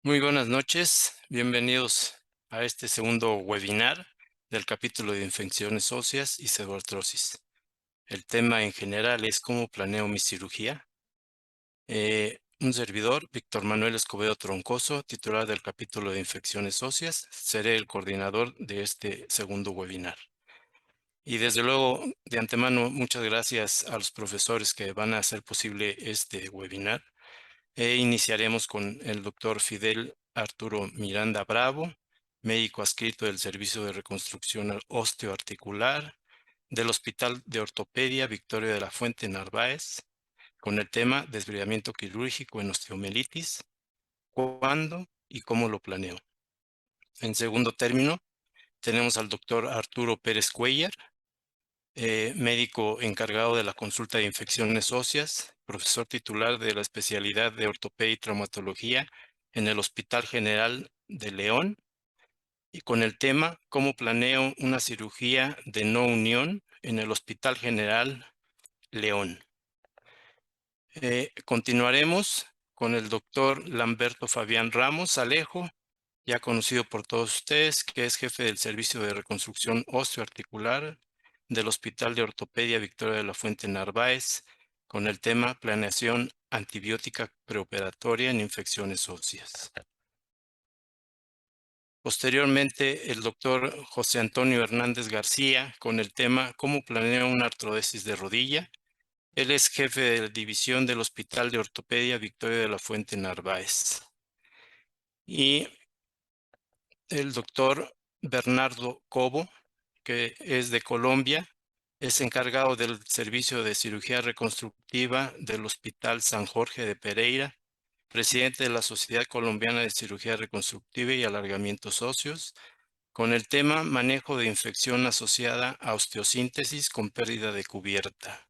Muy buenas noches, bienvenidos a este segundo webinar del capítulo de infecciones óseas y pseudoartrosis. El tema en general es cómo planeo mi cirugía. Un servidor, Víctor Manuel Escobedo Troncoso, titular del capítulo de infecciones óseas, seré el coordinador de este segundo webinar. Y desde luego, de antemano, muchas gracias a los profesores que van a hacer posible este webinar. Iniciaremos con el doctor Fidel Arturo Miranda Bravo, médico adscrito del Servicio de Reconstrucción Osteoarticular del Hospital de Ortopedia Victoria de la Fuente Narváez, con el tema desbridamiento quirúrgico en osteomielitis, cuándo y cómo lo planeo. En segundo término, tenemos al doctor Arturo Pérez Cuellar, médico encargado de la consulta de infecciones óseas, profesor titular de la especialidad de ortopedia y traumatología en el Hospital General de León, y con el tema cómo planeo una cirugía de no unión en el Hospital General León. Continuaremos con el doctor Lamberto Fabián Ramos Alejo, ya conocido por todos ustedes, que es jefe del Servicio de Reconstrucción Osteoarticular del Hospital de Ortopedia Victoria de la Fuente Narváez, con el tema planeación antibiótica preoperatoria en infecciones óseas. Posteriormente, el doctor José Antonio Hernández García, con el tema cómo planeo una artrodesis de rodilla. Él es jefe de la división del Hospital de Ortopedia Victoria de la Fuente Narváez. Y el doctor Bernardo Cobo, que es de Colombia, es encargado del Servicio de Cirugía Reconstructiva del Hospital San Jorge de Pereira, presidente de la Sociedad Colombiana de Cirugía Reconstructiva y Alargamientos Óseos, con el tema manejo de infección asociada a osteosíntesis con pérdida de cubierta.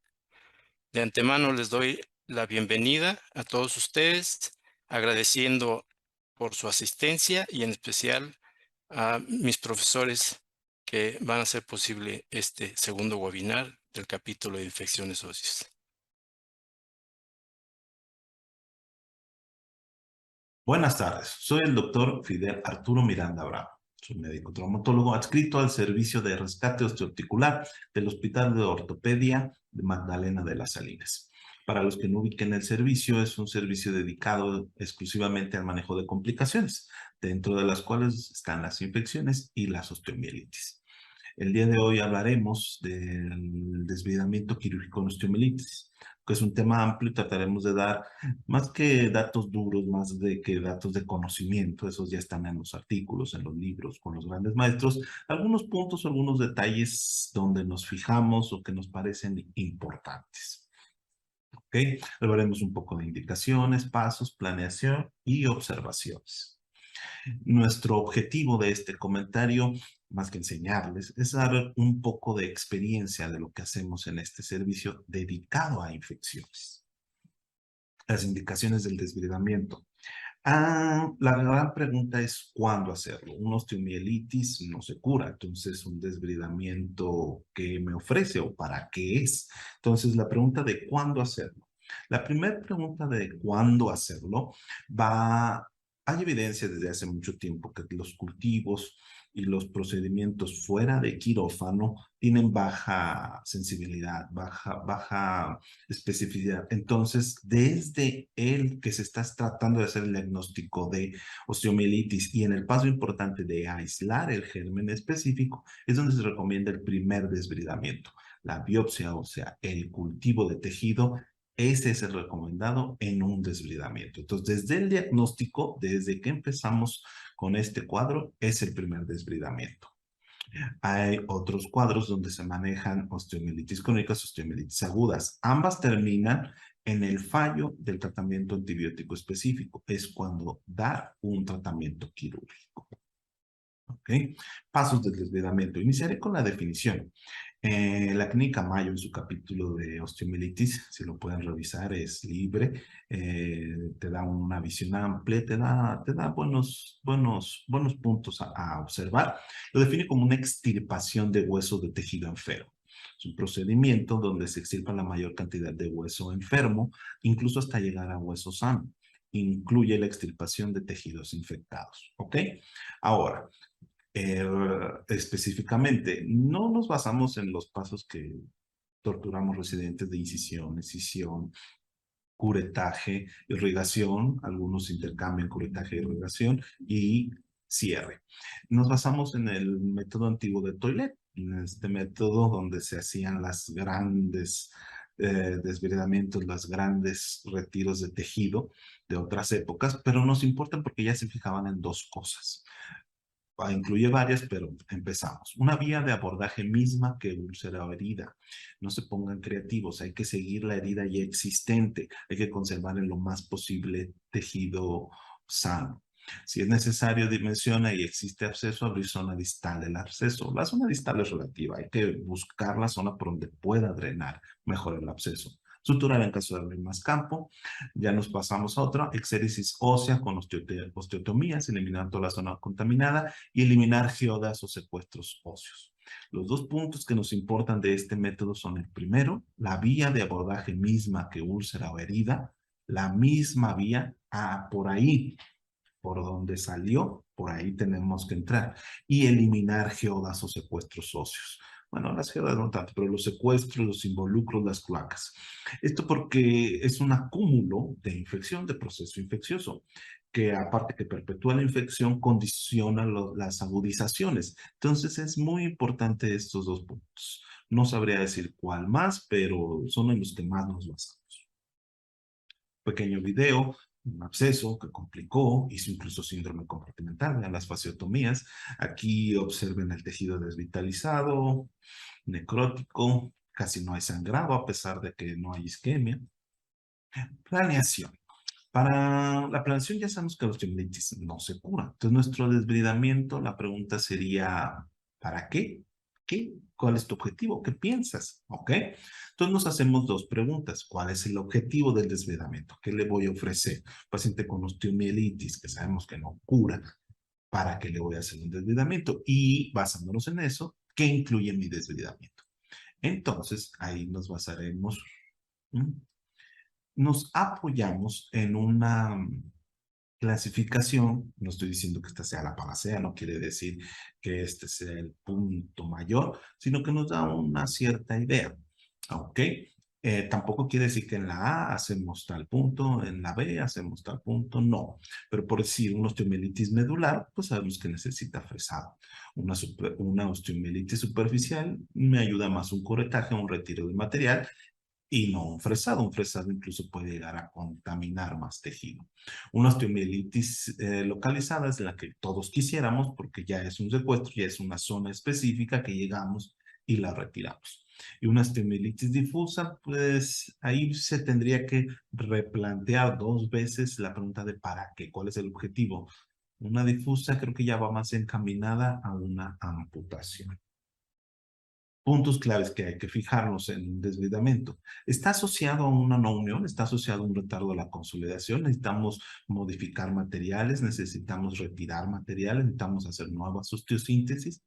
De antemano les doy la bienvenida a todos ustedes, agradeciendo por su asistencia y en especial a mis profesores que van a hacer posible este segundo webinar del capítulo de infecciones óseas. Buenas tardes, soy el doctor Fidel Arturo Miranda Bravo. Soy médico traumatólogo adscrito al Servicio de Rescate Osteoarticular del Hospital de Ortopedia de Magdalena de las Salinas. Para los que no ubiquen el servicio, es un servicio dedicado exclusivamente al manejo de complicaciones, dentro de las cuales están las infecciones y las osteomielitis. El día de hoy hablaremos del desbridamiento quirúrgico en osteomielitis, que es un tema amplio y trataremos de dar más que datos duros, más de que datos de conocimiento, esos ya están en los artículos, en los libros, con los grandes maestros, algunos puntos, algunos detalles donde nos fijamos o que nos parecen importantes. ¿Ok? Hablaremos un poco de indicaciones, pasos, planeación y observaciones. Nuestro objetivo de este comentario, más que enseñarles, es dar un poco de experiencia de lo que hacemos en este servicio dedicado a infecciones. Las indicaciones del desbridamiento. La gran pregunta es ¿cuándo hacerlo? Una osteomielitis no se cura, entonces un desbridamiento ¿qué me ofrece o para qué es? Entonces la pregunta de ¿cuándo hacerlo? La primera pregunta de ¿cuándo hacerlo? Hay evidencia desde hace mucho tiempo que los cultivos y los procedimientos fuera de quirófano tienen baja sensibilidad, baja especificidad. Entonces, desde el que se está tratando de hacer el diagnóstico de osteomielitis y en el paso importante de aislar el germen específico, es donde se recomienda el primer desbridamiento. La biopsia, o sea, el cultivo de tejido, ese es el recomendado en un desbridamiento. Entonces, desde el diagnóstico, desde que empezamos con este cuadro, es el primer desbridamiento. Hay otros cuadros donde se manejan osteomielitis crónicas, osteomielitis agudas. Ambas terminan en el fallo del tratamiento antibiótico específico. Es cuando da un tratamiento quirúrgico. ¿Ok? Pasos del desbridamiento. Iniciaré con la definición. La clínica Mayo en su capítulo de osteomielitis, si lo pueden revisar, es libre, te da una visión amplia, te da buenos puntos a observar. Lo define como una extirpación de hueso de tejido enfermo. Es un procedimiento donde se extirpa la mayor cantidad de hueso enfermo, incluso hasta llegar a hueso sano. incluye la extirpación de tejidos infectados, ¿ok? Ahora, específicamente, no nos basamos en los pasos que torturamos residentes de incisión, escisión, curetaje, irrigación, algunos intercambian curetaje e irrigación y cierre. Nos basamos en el método antiguo de Toilet, en este método donde se hacían las grandes desbridamientos, los grandes retiros de tejido de otras épocas, pero nos importan porque ya se fijaban en dos cosas. Incluye varias, pero empezamos. Una vía de abordaje misma que úlcera o herida. No se pongan creativos, hay que seguir la herida ya existente, hay que conservar en lo más posible tejido sano. Si es necesario, dimensiona y existe absceso, abrir zona distal del absceso. La zona distal es relativa, hay que buscar la zona por donde pueda drenar mejor el absceso. Suturar en caso de abrir más campo. Ya nos pasamos a otra, exéresis ósea con osteotomías, eliminar toda la zona contaminada y eliminar geodas o secuestros óseos. Los dos puntos que nos importan de este método son el primero, la vía de abordaje misma que úlcera o herida, la misma vía, por ahí, por donde salió, por ahí tenemos que entrar y eliminar geodas o secuestros óseos. Bueno, las geodas no tanto, pero los secuestros, los involucros, las cloacas. Esto porque es un acúmulo de infección, de proceso infeccioso, que aparte que perpetúa la infección, condiciona las agudizaciones. Entonces es muy importante estos dos puntos. No sabría decir cuál más, pero son en los que más nos basamos. Pequeño video, un absceso que complicó, hizo incluso síndrome compartimental, vean las fasciotomías. Aquí observen el tejido desvitalizado, necrótico, casi no hay sangrado a pesar de que no hay isquemia. Planeación. Para la planeación ya sabemos que la osteomielitis no se cura. Entonces nuestro desbridamiento, la pregunta sería, ¿para qué? ¿Qué? ¿Cuál es tu objetivo? ¿Qué piensas? ¿Ok? Entonces nos hacemos dos preguntas. ¿Cuál es el objetivo del desbridamiento? ¿Qué le voy a ofrecer? Paciente con osteomielitis que sabemos que no cura, ¿para qué le voy a hacer un desbridamiento? Y basándonos en eso, ¿qué incluye mi desbridamiento? Entonces ahí nos basaremos. ¿Mm? Nos apoyamos en una clasificación, no estoy diciendo que esta sea la panacea, no quiere decir que este sea el punto mayor, sino que nos da una cierta idea, ¿ok? Tampoco quiere decir que en la A hacemos tal punto, en la B hacemos tal punto, no. Pero por decir una osteomielitis medular, pues sabemos que necesita fresado. Una osteomielitis superficial me ayuda más un corretaje, un retiro de material y no un fresado. Un fresado incluso puede llegar a contaminar más tejido. Una osteomielitis localizada es la que todos quisiéramos porque ya es un secuestro, ya es una zona específica que llegamos y la retiramos. Y una osteomielitis difusa, pues ahí se tendría que replantear dos veces la pregunta de ¿para qué? ¿Cuál es el objetivo? Una difusa creo que ya va más encaminada a una amputación. Puntos claves que hay que fijarnos en un desbridamiento. ¿Está asociado a una no unión? ¿Está asociado a un retardo de la consolidación? ¿Necesitamos modificar materiales? ¿Necesitamos retirar materiales? ¿Necesitamos hacer nuevas osteosíntesis?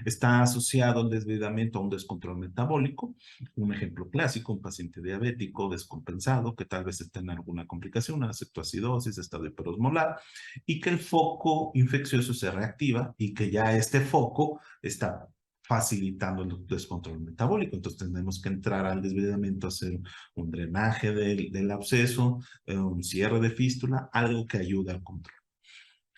¿Está asociado el desbridamiento a un descontrol metabólico? Un ejemplo clásico, un paciente diabético descompensado que tal vez esté en alguna complicación, una cetoacidosis, estado hiperosmolar, y que el foco infeccioso se reactiva y que ya este foco está facilitando el descontrol metabólico. Entonces tenemos que entrar al desbridamiento, hacer un drenaje del absceso, un cierre de fístula, algo que ayude al control.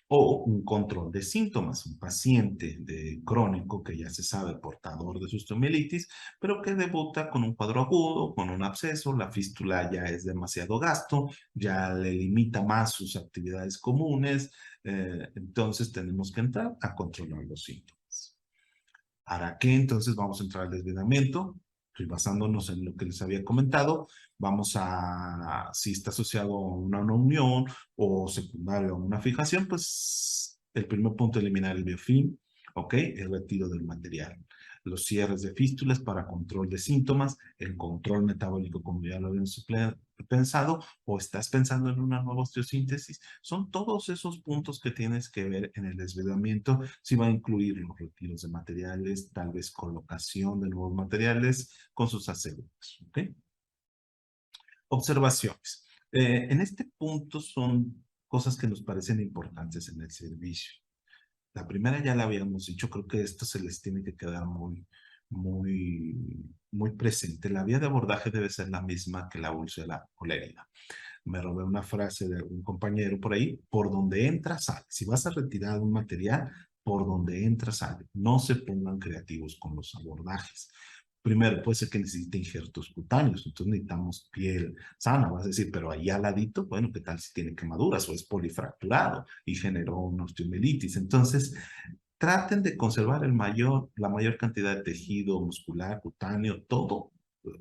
O un control de síntomas, un paciente crónico que ya se sabe portador de su osteomielitis, pero que debuta con un cuadro agudo, con un absceso, la fístula ya es demasiado gasto, ya le limita más sus actividades comunes, entonces tenemos que entrar a controlar los síntomas. ¿Para qué entonces vamos a entrar al desbridamiento? Pues basándonos en lo que les había comentado, vamos a, si está asociado a una no unión o secundario a una fijación, pues el primer punto, eliminar el biofilm, ¿ok? El retiro del material. Los cierres de fístulas para control de síntomas, el control metabólico, como ya lo habíamos pensado, o estás pensando en una nueva osteosíntesis. Son todos esos puntos que tienes que ver en el desbridamiento, si va a incluir los retiros de materiales, tal vez colocación de nuevos materiales con sus asegúros, ¿ok? Observaciones. En este punto son cosas que nos parecen importantes en el servicio. La primera ya la habíamos dicho, creo que esto se les tiene que quedar muy presente. La vía de abordaje debe ser la misma que la úlcera o la herida. Me robé una frase de un compañero por ahí: por donde entra, sale. Si vas a retirar un material, por donde entra, sale. No se pongan creativos con los abordajes. Primero, puede ser que necesite injertos cutáneos, entonces necesitamos piel sana. Vas a decir, pero ahí al ladito, bueno, ¿qué tal si tiene quemaduras o es polifracturado y generó una osteomielitis? Entonces, traten de conservar la mayor cantidad de tejido muscular, cutáneo, todo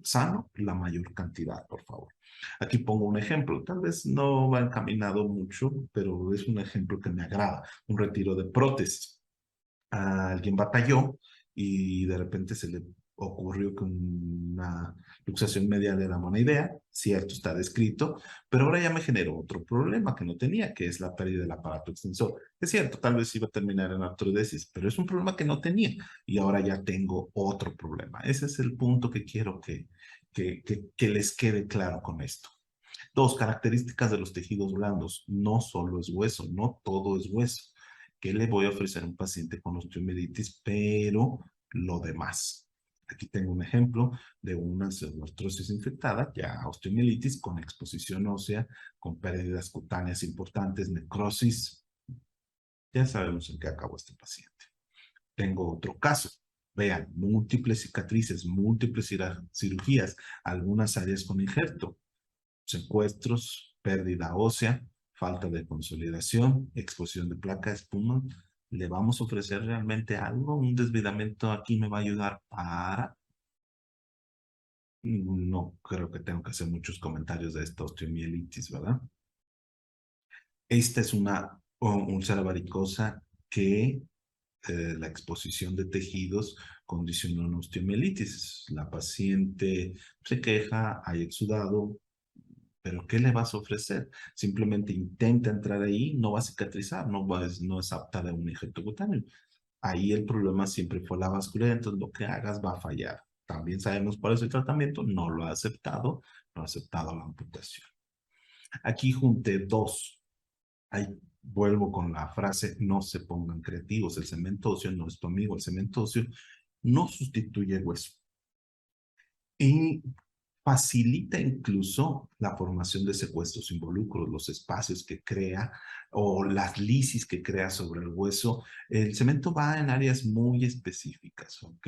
sano, la mayor cantidad, por favor. Aquí pongo un ejemplo, tal vez no va encaminado mucho, pero es un ejemplo que me agrada: un retiro de prótesis. Alguien batalló y de repente se le ocurrió con una luxación medial de la monoidea, cierto, está descrito, pero ahora ya me generó otro problema que no tenía, que es la pérdida del aparato extensor. Es cierto, tal vez iba a terminar en artrodesis, pero es un problema que no tenía y ahora ya tengo otro problema. Ese es el punto que quiero que les quede claro con esto. Dos, características de los tejidos blandos. No solo es hueso, no todo es hueso. ¿Qué le voy a ofrecer a un paciente con osteomielitis? Pero lo demás. Aquí tengo un ejemplo de una pseudoartrosis infectada, ya osteomielitis, con exposición ósea, con pérdidas cutáneas importantes, necrosis. Ya sabemos en qué acabó este paciente. Tengo otro caso. Vean, múltiples cicatrices, múltiples cirugías, algunas áreas con injerto, secuestros, pérdida ósea, falta de consolidación, exposición de placa, espuma. ¿Le vamos a ofrecer realmente algo? ¿Un desvidamiento aquí me va a ayudar para...? No creo que tengo que hacer muchos comentarios de esta osteomielitis, ¿verdad? Esta es una úlcera varicosa que la exposición de tejidos condiciona una osteomielitis. La paciente se queja, hay exudado, pero ¿qué le vas a ofrecer? Simplemente intenta entrar ahí, no va a cicatrizar, no es apta de un injerto cutáneo. Ahí el problema siempre fue la vascularidad, entonces lo que hagas va a fallar. También sabemos cuál es el tratamiento, no ha aceptado la amputación. Aquí junté dos. Ahí vuelvo con la frase: no se pongan creativos, el cemento óseo no es tu amigo, el cemento óseo no sustituye el hueso. Y facilita incluso la formación de secuestros involucros, los espacios que crea o las lisis que crea sobre el hueso. El cemento va en áreas muy específicas, ¿ok?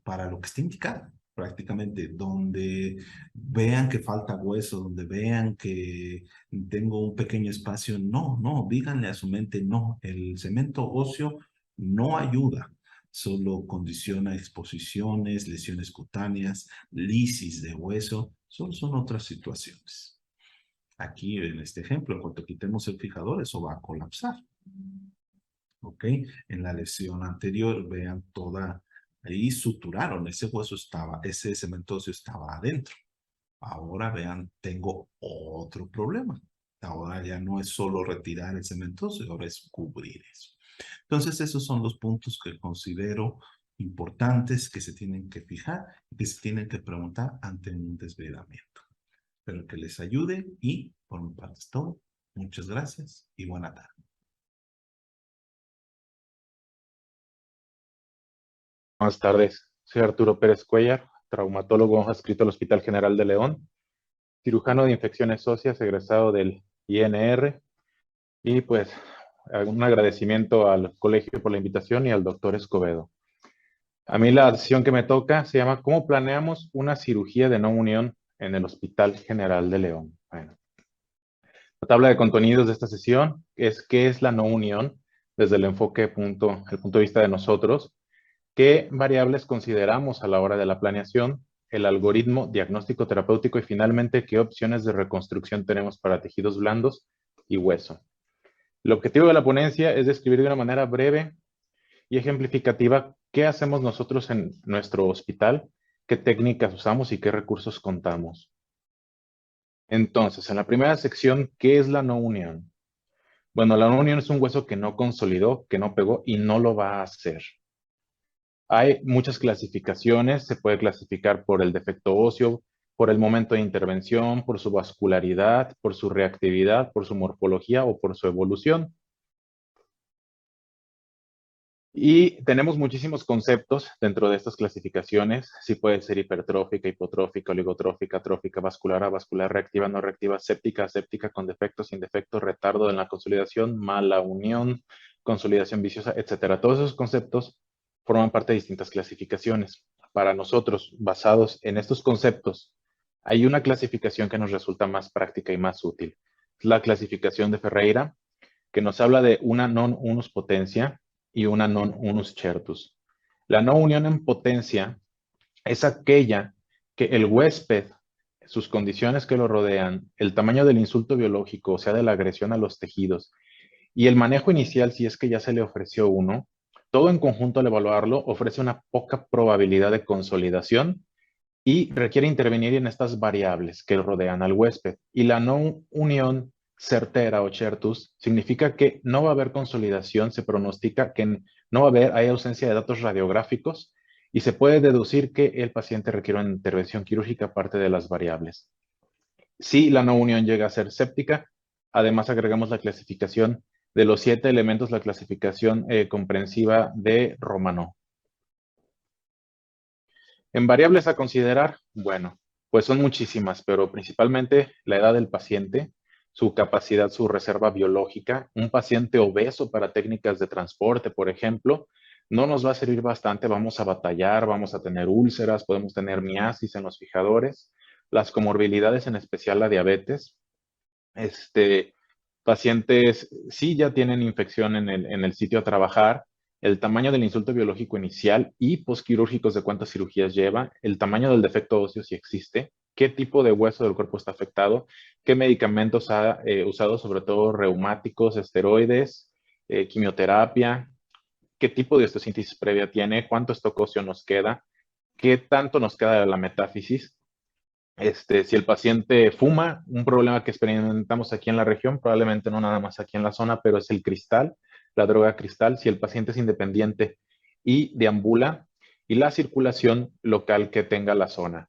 Para lo que está indicado, prácticamente donde vean que falta hueso, donde vean que tengo un pequeño espacio, no, díganle a su mente: no, el cemento óseo no ayuda, solo condiciona exposiciones, lesiones cutáneas, lisis de hueso, son otras situaciones. Aquí en este ejemplo, en cuanto quitemos el fijador, eso va a colapsar. ¿Ok? En la lesión anterior, vean toda, ahí suturaron, ese hueso estaba, ese cemento óseo estaba adentro. Ahora vean, tengo otro problema. Ahora ya no es solo retirar el cemento óseo, ahora es cubrir eso. Entonces, esos son los puntos que considero importantes, que se tienen que fijar y que se tienen que preguntar ante un desvelamiento. Espero que les ayude y por mi parte es todo. Muchas gracias y buena tarde. Buenas tardes, soy Arturo Pérez Cuellar, traumatólogo adscrito al Hospital General de León, cirujano de infecciones óseas egresado del INR y pues un agradecimiento al colegio por la invitación y al doctor Escobedo. A mí la sesión que me toca se llama ¿Cómo planeamos una cirugía de no unión en el Hospital General de León? Bueno, la tabla de contenidos de esta sesión es ¿qué es la no unión? Desde el punto de vista de nosotros. ¿Qué variables consideramos a la hora de la planeación? El algoritmo diagnóstico terapéutico y finalmente, ¿qué opciones de reconstrucción tenemos para tejidos blandos y hueso? El objetivo de la ponencia es describir de una manera breve y ejemplificativa qué hacemos nosotros en nuestro hospital, qué técnicas usamos y qué recursos contamos. Entonces, en la primera sección, ¿qué es la no unión? Bueno, la no unión es un hueso que no consolidó, que no pegó y no lo va a hacer. Hay muchas clasificaciones, se puede clasificar por el defecto óseo, por el momento de intervención, por su vascularidad, por su reactividad, por su morfología o por su evolución. Y tenemos muchísimos conceptos dentro de estas clasificaciones. Sí puede ser hipertrófica, hipotrófica, oligotrófica, atrófica, vascular, avascular, reactiva, no reactiva, séptica, aséptica, con defecto, sin defecto, retardo en la consolidación, mala unión, consolidación viciosa, etcétera. Todos esos conceptos forman parte de distintas clasificaciones. Para nosotros, basados en estos conceptos, hay una clasificación que nos resulta más práctica y más útil. Es la clasificación de Ferreira, que nos habla de una non unus potentia y una non unus certus. La no unión en potencia es aquella que el huésped, sus condiciones que lo rodean, el tamaño del insulto biológico, o sea, de la agresión a los tejidos, y el manejo inicial, si es que ya se le ofreció uno, todo en conjunto al evaluarlo ofrece una poca probabilidad de consolidación y requiere intervenir en estas variables que rodean al huésped. Y la no unión certera o certus significa que no va a haber consolidación, se pronostica que no va a haber, hay ausencia de datos radiográficos y se puede deducir que el paciente requiere una intervención quirúrgica aparte de las variables. Si la no unión llega a ser séptica, además agregamos la clasificación de los 7 elementos, la clasificación comprensiva de Romano. En variables a considerar, bueno, pues son muchísimas, pero principalmente la edad del paciente, su capacidad, su reserva biológica. Un paciente obeso para técnicas de transporte, por ejemplo, no nos va a servir bastante, vamos a batallar, vamos a tener úlceras, podemos tener miasis en los fijadores, las comorbilidades, en especial la diabetes. Pacientes sí ya tienen infección en el sitio a trabajar, el tamaño del insulto biológico inicial y posquirúrgicos de cuántas cirugías lleva, el tamaño del defecto óseo si existe, qué tipo de hueso del cuerpo está afectado, qué medicamentos ha usado, sobre todo reumáticos, esteroides, quimioterapia, qué tipo de osteosíntesis previa tiene, cuánto stock óseo nos queda, qué tanto nos queda de la metáfisis. Si el paciente fuma, un problema que experimentamos aquí en la región, probablemente no nada más aquí en la zona, pero es el cristal, la droga cristal. Si el paciente es independiente y deambula, y la circulación local que tenga la zona.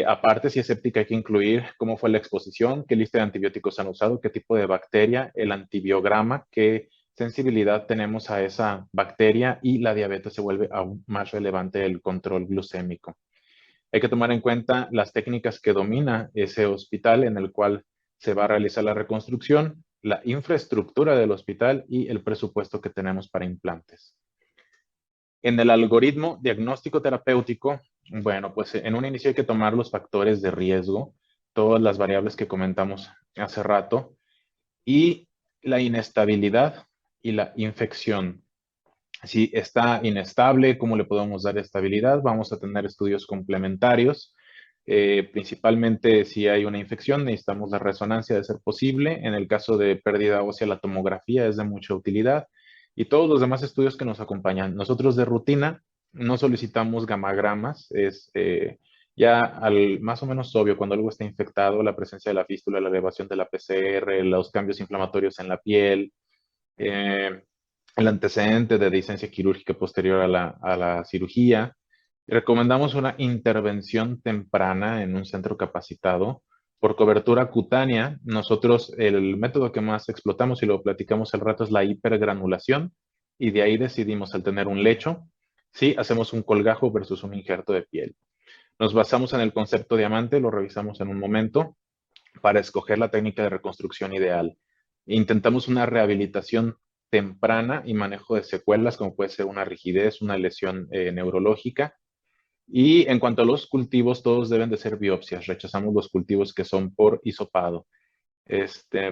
Aparte, si es séptica, hay que incluir cómo fue la exposición, qué lista de antibióticos han usado, qué tipo de bacteria, el antibiograma, qué sensibilidad tenemos a esa bacteria, y la diabetes se vuelve aún más relevante el control glucémico. Hay que tomar en cuenta las técnicas que domina ese hospital en el cual se va a realizar la reconstrucción, la infraestructura del hospital y el presupuesto que tenemos para implantes. En el algoritmo diagnóstico terapéutico, bueno, pues en un inicio hay que tomar los factores de riesgo, todas las variables que comentamos hace rato, y la inestabilidad y la infección. Si está inestable, ¿cómo le podemos dar estabilidad? Vamos a tener estudios complementarios. Principalmente si hay una infección, necesitamos la resonancia de ser posible. En el caso de pérdida ósea, la tomografía es de mucha utilidad. Y todos los demás estudios que nos acompañan. Nosotros de rutina no solicitamos gamagramas. Es ya más o menos obvio cuando algo está infectado, la presencia de la fístula, la elevación de la PCR, los cambios inflamatorios en la piel, el antecedente de discencia quirúrgica posterior a la cirugía. Recomendamos una intervención temprana en un centro capacitado. Por cobertura cutánea, nosotros el método que más explotamos y lo platicamos al rato es la hipergranulación, y de ahí decidimos, al tener un lecho, si hacemos un colgajo versus un injerto de piel. Nos basamos en el concepto diamante, lo revisamos en un momento, para escoger la técnica de reconstrucción ideal. Intentamos una rehabilitación temprana y manejo de secuelas, como puede ser una rigidez, una lesión neurológica. Y en cuanto a los cultivos, todos deben de ser biopsias. Rechazamos los cultivos que son por hisopado.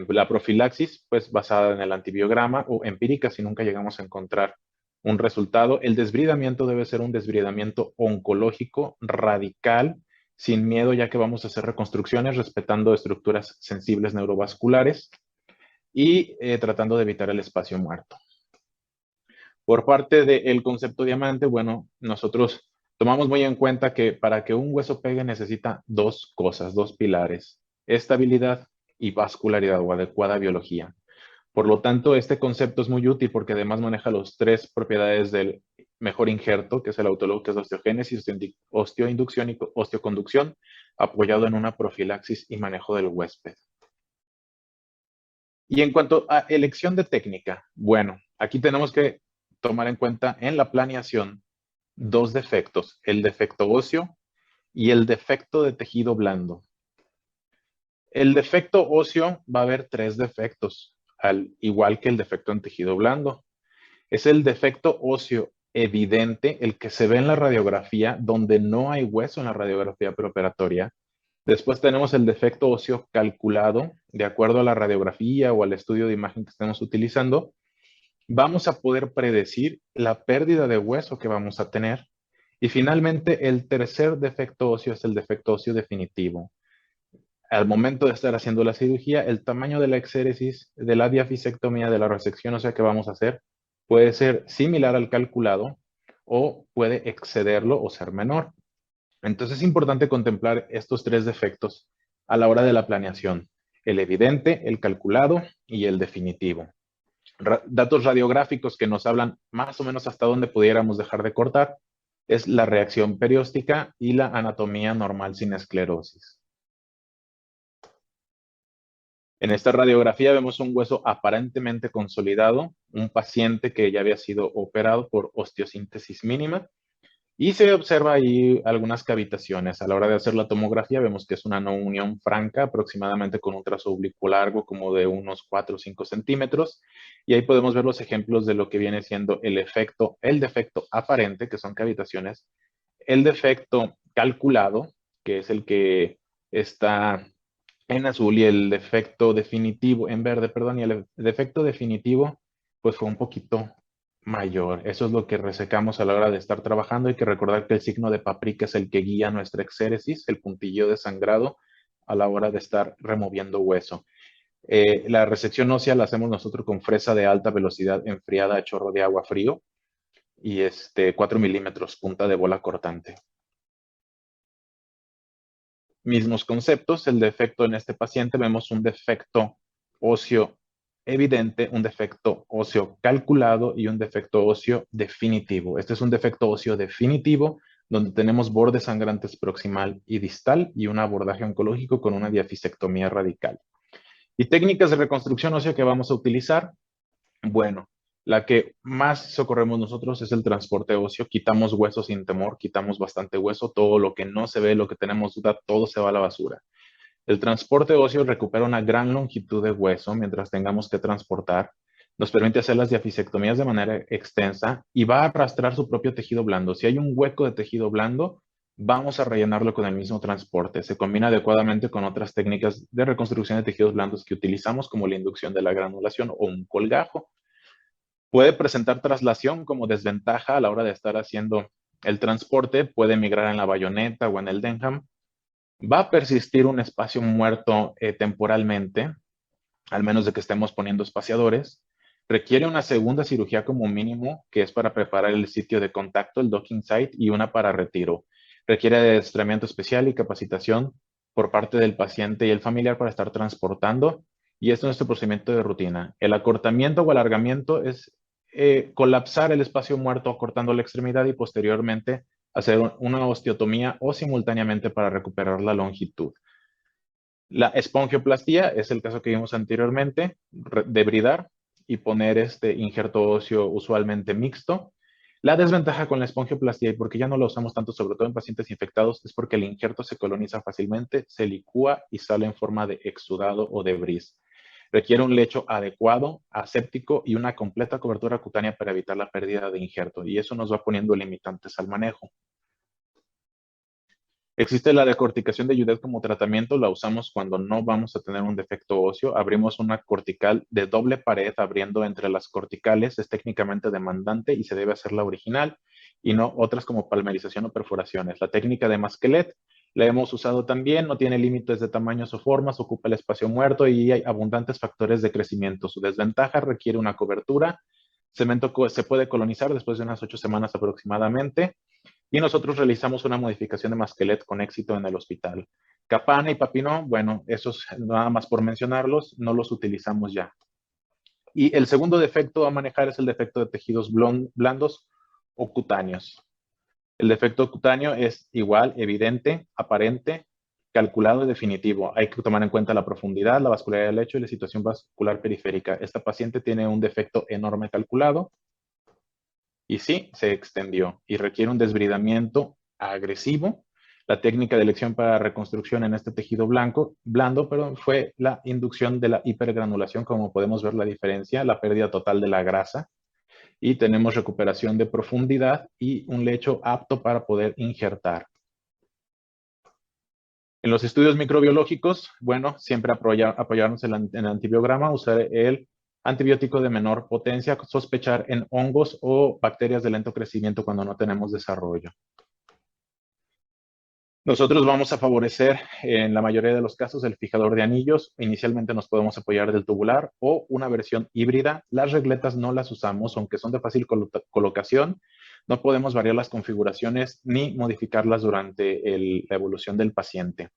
La profilaxis, pues basada en el antibiograma, o empírica si nunca llegamos a encontrar un resultado. El desbridamiento debe ser un desbridamiento oncológico radical, sin miedo, ya que vamos a hacer reconstrucciones respetando estructuras sensibles neurovasculares y tratando de evitar el espacio muerto. Por parte del concepto diamante, bueno, nosotros tomamos muy en cuenta que para que un hueso pegue necesita dos cosas, dos pilares: estabilidad y vascularidad o adecuada biología. Por lo tanto, este concepto es muy útil porque además maneja las tres propiedades del mejor injerto, que es el autólogo, que es la osteogénesis, osteoinducción y osteoconducción, apoyado en una profilaxis y manejo del huésped. Y en cuanto a elección de técnica, bueno, aquí tenemos que tomar en cuenta en la planeación dos defectos, el defecto óseo y el defecto de tejido blando. El defecto óseo va a haber tres defectos, al igual que el defecto en tejido blando. Es el defecto óseo evidente, el que se ve en la radiografía, donde no hay hueso en la radiografía preoperatoria. Después tenemos el defecto óseo calculado, de acuerdo a la radiografía o al estudio de imagen que estemos utilizando. Vamos a poder predecir la pérdida de hueso que vamos a tener. Y finalmente, el tercer defecto óseo es el defecto óseo definitivo. Al momento de estar haciendo la cirugía, el tamaño de la exéresis, de la diafisectomía, de la resección ósea que vamos a hacer, puede ser similar al calculado o puede excederlo o ser menor. Entonces es importante contemplar estos tres defectos a la hora de la planeación: el evidente, el calculado y el definitivo. Datos radiográficos que nos hablan más o menos hasta dónde pudiéramos dejar de cortar es la reacción perióstica y la anatomía normal sin esclerosis. En esta radiografía vemos un hueso aparentemente consolidado, un paciente que ya había sido operado por osteosíntesis mínima, y se observa ahí algunas cavitaciones. A la hora de hacer la tomografía vemos que es una no unión franca, aproximadamente con un trazo oblicuo largo como de unos 4 o 5 centímetros, y ahí podemos ver los ejemplos de lo que viene siendo el defecto aparente, que son cavitaciones, el defecto calculado, que es el que está en azul, y el defecto definitivo, en verde, perdón, y el defecto definitivo, pues fue un poquito mayor. Eso es lo que resecamos a la hora de estar trabajando. Hay que recordar que el signo de paprika es el que guía nuestra exéresis, el puntillo de sangrado, a la hora de estar removiendo hueso. La resección ósea la hacemos nosotros con fresa de alta velocidad enfriada a chorro de agua frío y 4 milímetros, punta de bola cortante. Mismos conceptos, el defecto en este paciente, vemos un defecto óseo evidente, un defecto óseo calculado y un defecto óseo definitivo. Este es un defecto óseo definitivo donde tenemos bordes sangrantes proximal y distal y un abordaje oncológico con una diafisectomía radical. Y técnicas de reconstrucción ósea que vamos a utilizar, bueno, la que más socorremos nosotros es el transporte óseo. Quitamos hueso sin temor, quitamos bastante hueso. Todo lo que no se ve, lo que tenemos duda, todo se va a la basura. El transporte óseo recupera una gran longitud de hueso mientras tengamos que transportar. Nos permite hacer las diafisectomías de manera extensa y va a arrastrar su propio tejido blando. Si hay un hueco de tejido blando, vamos a rellenarlo con el mismo transporte. Se combina adecuadamente con otras técnicas de reconstrucción de tejidos blandos que utilizamos, como la inducción de la granulación o un colgajo. Puede presentar traslación como desventaja a la hora de estar haciendo el transporte, puede migrar en la bayoneta o en el Denham. Va a persistir un espacio muerto temporalmente, al menos de que estemos poniendo espaciadores. Requiere una segunda cirugía como mínimo, que es para preparar el sitio de contacto, el docking site, y una para retiro. Requiere adiestramiento especial y capacitación por parte del paciente y el familiar para estar transportando, y esto es nuestro procedimiento de rutina. El acortamiento o alargamiento es colapsar el espacio muerto acortando la extremidad y posteriormente hacer una osteotomía o simultáneamente para recuperar la longitud. La espongioplastia es el caso que vimos anteriormente, debridar y poner este injerto óseo usualmente mixto. La desventaja con la espongioplastia, y porque ya no la usamos tanto, sobre todo en pacientes infectados, es porque el injerto se coloniza fácilmente, se licúa y sale en forma de exudado o de bris. Requiere un lecho adecuado, aséptico y una completa cobertura cutánea para evitar la pérdida de injerto, y eso nos va poniendo limitantes al manejo. Existe la decorticación de Judet como tratamiento, la usamos cuando no vamos a tener un defecto óseo. Abrimos una cortical de doble pared abriendo entre las corticales, es técnicamente demandante y se debe hacer la original y no otras como palmerización o perforaciones. La técnica de Masquelet la hemos usado también, no tiene límites de tamaños o formas, ocupa el espacio muerto y hay abundantes factores de crecimiento. Su desventaja requiere una cobertura. Cemento se puede colonizar después de unas 8 semanas aproximadamente. Y nosotros realizamos una modificación de Masquelet con éxito en el hospital. Capana y Papinó, bueno, esos nada más por mencionarlos, no los utilizamos ya. Y el segundo defecto a manejar es el defecto de tejidos blandos o cutáneos. El defecto cutáneo es igual, evidente, aparente, calculado y definitivo. Hay que tomar en cuenta la profundidad, la vascularidad del lecho y la situación vascular periférica. Esta paciente tiene un defecto enorme calculado y sí, se extendió y requiere un desbridamiento agresivo. La técnica de elección para reconstrucción en este tejido blando, fue la inducción de la hipergranulación, como podemos ver la diferencia, la pérdida total de la grasa, y tenemos recuperación de profundidad y un lecho apto para poder injertar. En los estudios microbiológicos, bueno, siempre apoyarnos en el antibiograma, usar el antibiótico de menor potencia, sospechar en hongos o bacterias de lento crecimiento cuando no tenemos desarrollo. Nosotros vamos a favorecer en la mayoría de los casos el fijador de anillos. Inicialmente nos podemos apoyar del tubular o una versión híbrida. Las regletas no las usamos, aunque son de fácil colocación. No podemos variar las configuraciones ni modificarlas durante la evolución del paciente.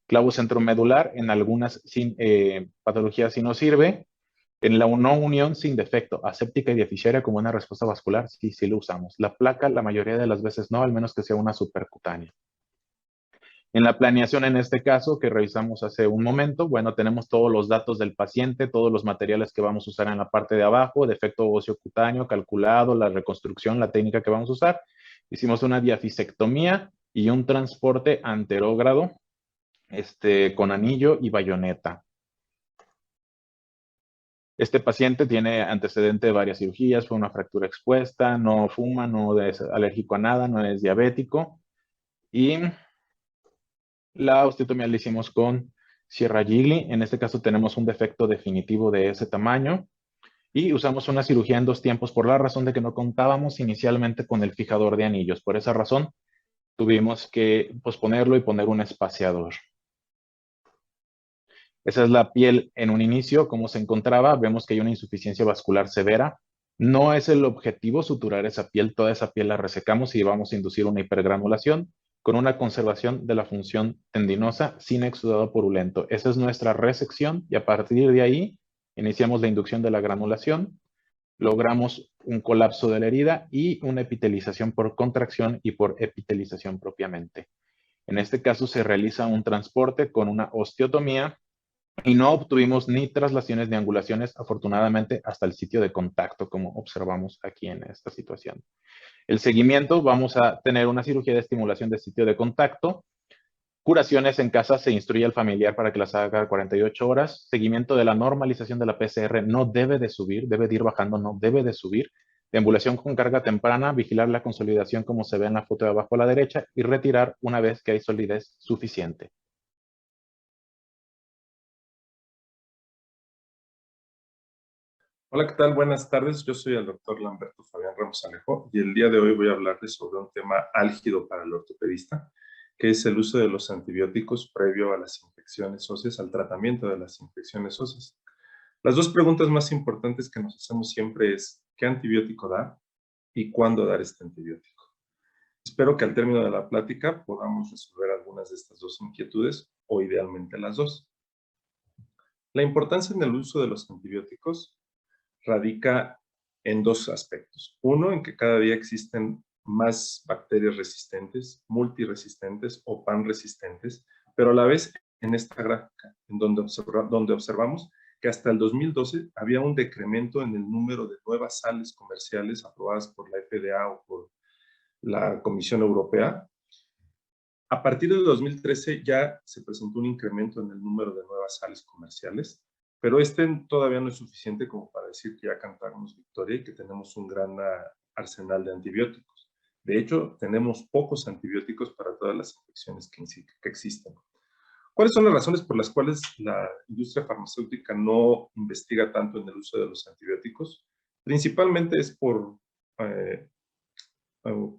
Clavo centromedular en algunas patologías sí nos sirve. En la no unión sin defecto, aséptica y deficiaria como una respuesta vascular, sí lo usamos. La placa la mayoría de las veces no, al menos que sea una supercutánea. En la planeación, en este caso, que revisamos hace un momento, bueno, tenemos todos los datos del paciente, todos los materiales que vamos a usar en la parte de abajo, defecto óseo cutáneo calculado, la reconstrucción, la técnica que vamos a usar. Hicimos una diafisectomía y un transporte anterógrado con anillo y bayoneta. Este paciente tiene antecedente de varias cirugías, fue una fractura expuesta, no fuma, no es alérgico a nada, no es diabético. Y la osteotomía la hicimos con Sierra Gigli. En este caso tenemos un defecto definitivo de ese tamaño. Y usamos una cirugía en 2 tiempos por la razón de que no contábamos inicialmente con el fijador de anillos. Por esa razón tuvimos que posponerlo y poner un espaciador. Esa es la piel en un inicio, cómo se encontraba. Vemos que hay una insuficiencia vascular severa. No es el objetivo suturar esa piel, toda esa piel la resecamos y vamos a inducir una hipergranulación con una conservación de la función tendinosa sin exudado purulento. Esa es nuestra resección y a partir de ahí iniciamos la inducción de la granulación, logramos un colapso de la herida y una epitelización por contracción y por epitelización propiamente. En este caso se realiza un transporte con una osteotomía y no obtuvimos ni traslaciones ni angulaciones, afortunadamente, hasta el sitio de contacto, como observamos aquí en esta situación. El seguimiento, vamos a tener una cirugía de estimulación de sitio de contacto. Curaciones en casa, se instruye al familiar para que las haga cada 48 horas. Seguimiento de la normalización de la PCR, no debe de subir, debe de ir bajando, no debe de subir. Deambulación con carga temprana, vigilar la consolidación como se ve en la foto de abajo a la derecha y retirar una vez que hay solidez suficiente. Hola, ¿qué tal? Buenas tardes. Yo soy el doctor Lamberto Fabián Ramos Alejo y el día de hoy voy a hablarles sobre un tema álgido para el ortopedista, que es el uso de los antibióticos previo a las infecciones óseas, al tratamiento de las infecciones óseas. Las 2 preguntas más importantes que nos hacemos siempre es ¿qué antibiótico dar y cuándo dar este antibiótico? Espero que al término de la plática podamos resolver algunas de estas 2 inquietudes o idealmente las 2. La importancia en el uso de los antibióticos radica en 2 aspectos. Uno, en que cada día existen más bacterias resistentes, multiresistentes o panresistentes, pero a la vez en esta gráfica, en donde observamos que hasta el 2012 había un decremento en el número de nuevas sales comerciales aprobadas por la FDA o por la Comisión Europea. A partir de 2013 ya se presentó un incremento en el número de nuevas sales comerciales, pero todavía no es suficiente como para decir que ya cantamos victoria y que tenemos un gran arsenal de antibióticos. De hecho, tenemos pocos antibióticos para todas las infecciones que existen. ¿Cuáles son las razones por las cuales la industria farmacéutica no investiga tanto en el uso de los antibióticos? Principalmente es por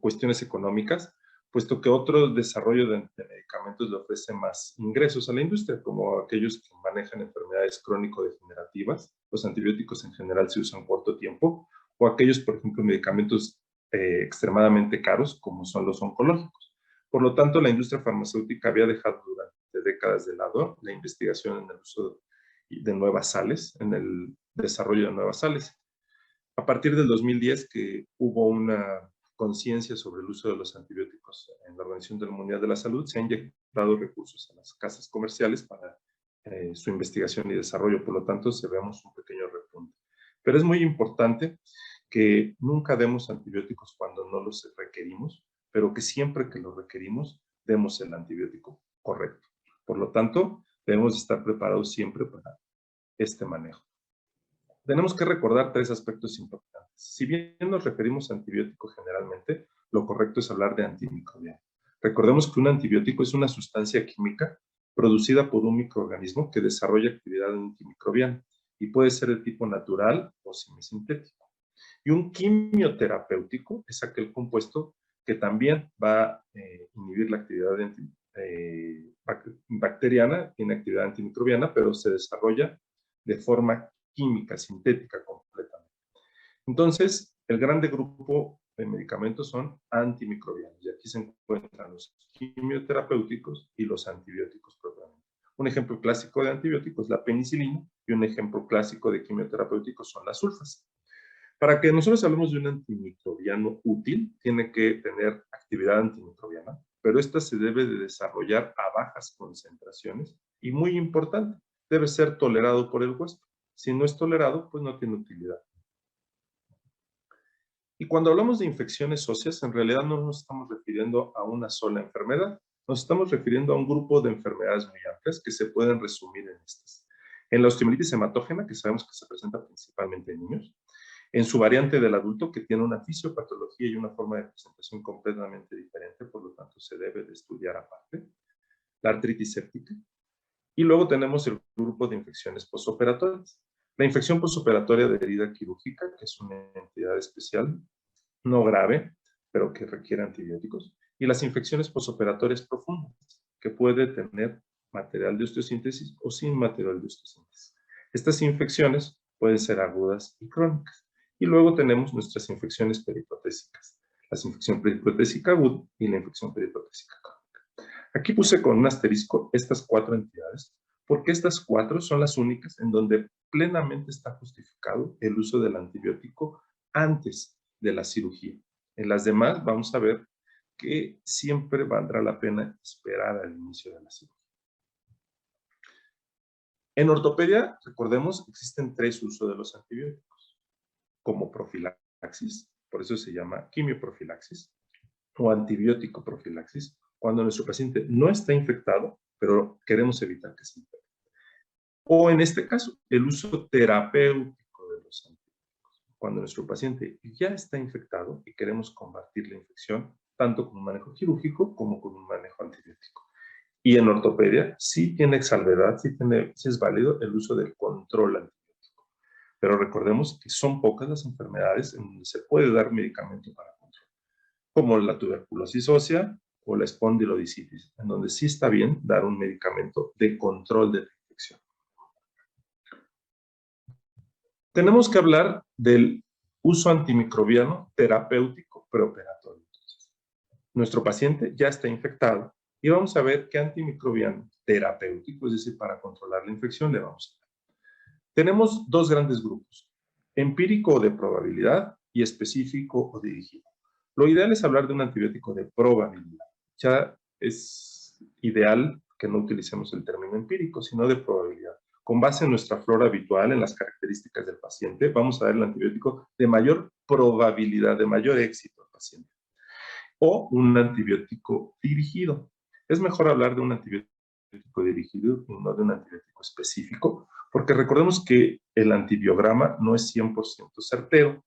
cuestiones económicas, puesto que otro desarrollo de medicamentos le ofrece más ingresos a la industria, como aquellos que manejan enfermedades crónico-degenerativas. Los antibióticos en general se usan corto tiempo, o aquellos, por ejemplo, medicamentos extremadamente caros, como son los oncológicos. Por lo tanto, la industria farmacéutica había dejado durante décadas de lado la investigación en el uso de nuevas sales, en el desarrollo de nuevas sales. A partir del 2010, que hubo una conciencia sobre el uso de los antibióticos en la Organización Mundial de la Salud, se han inyectado recursos a las casas comerciales para su investigación y desarrollo. Por lo tanto, vemos un pequeño repunte. Pero es muy importante que nunca demos antibióticos cuando no los requerimos, pero que siempre que los requerimos, demos el antibiótico correcto. Por lo tanto, debemos estar preparados siempre para este manejo. Tenemos que recordar 3 aspectos importantes. Si bien nos referimos a antibiótico generalmente, lo correcto es hablar de antimicrobiano. Recordemos que un antibiótico es una sustancia química producida por un microorganismo que desarrolla actividad antimicrobiana y puede ser de tipo natural o semisintético. Y un quimioterapéutico es aquel compuesto que también va a inhibir la actividad bacteriana, tiene actividad antimicrobiana, pero se desarrolla de forma química, sintética completamente. Entonces, el grande grupo de medicamentos son antimicrobianos, y aquí se encuentran los quimioterapéuticos y los antibióticos propiamente. Un ejemplo clásico de antibiótico es la penicilina, y un ejemplo clásico de quimioterapéuticos son las sulfas. Para que nosotros hablemos de un antimicrobiano útil, tiene que tener actividad antimicrobiana, pero esta se debe de desarrollar a bajas concentraciones y, muy importante, debe ser tolerado por el huésped. Si no es tolerado, pues no tiene utilidad. Y cuando hablamos de infecciones óseas, en realidad no nos estamos refiriendo a una sola enfermedad, nos estamos refiriendo a un grupo de enfermedades muy amplias que se pueden resumir en estas. En la osteomielitis hematógena, que sabemos que se presenta principalmente en niños, en su variante del adulto, que tiene una fisiopatología y una forma de presentación completamente diferente, por lo tanto se debe de estudiar aparte, la artritis séptica, y luego tenemos el grupo de infecciones posoperatorias. La infección posoperatoria de herida quirúrgica, que es una entidad especial, no grave, pero que requiere antibióticos, y las infecciones posoperatorias profundas, que puede tener material de osteosíntesis o sin material de osteosíntesis. Estas infecciones pueden ser agudas y crónicas. Y luego tenemos nuestras infecciones periprotésicas, la infección periprotésica aguda y la infección periprotésica crónica. Aquí puse con un asterisco estas 4 entidades, porque estas 4 son las únicas en donde plenamente está justificado el uso del antibiótico antes de la cirugía. En las demás vamos a ver que siempre valdrá la pena esperar al inicio de la cirugía. En ortopedia, recordemos, existen 3 usos de los antibióticos, como profilaxis, por eso se llama quimioprofilaxis, o antibiótico profilaxis, cuando nuestro paciente no está infectado, pero queremos evitar que se infecte. O en este caso, el uso terapéutico de los antibióticos, cuando nuestro paciente ya está infectado y queremos combatir la infección, tanto con un manejo quirúrgico como con un manejo antibiótico. Y en ortopedia sí tiene salvedad, sí es válido el uso del control antibiótico. Pero recordemos que son pocas las enfermedades en donde se puede dar medicamento para control, como la tuberculosis ósea o la espondilodicitis, en donde sí está bien dar un medicamento de control de la infección. Tenemos que hablar del uso antimicrobiano terapéutico preoperatorio. Entonces, nuestro paciente ya está infectado y vamos a ver qué antimicrobiano terapéutico, es decir, para controlar la infección, le vamos a dar. Tenemos 2 grandes grupos, empírico o de probabilidad y específico o dirigido. Lo ideal es hablar de un antibiótico de probabilidad. Ya es ideal que no utilicemos el término empírico, sino de probabilidad. Con base en nuestra flora habitual, en las características del paciente, vamos a dar el antibiótico de mayor probabilidad, de mayor éxito al paciente. O un antibiótico dirigido. Es mejor hablar de un antibiótico dirigido y no de un antibiótico específico, porque recordemos que el antibiograma no es 100% certero,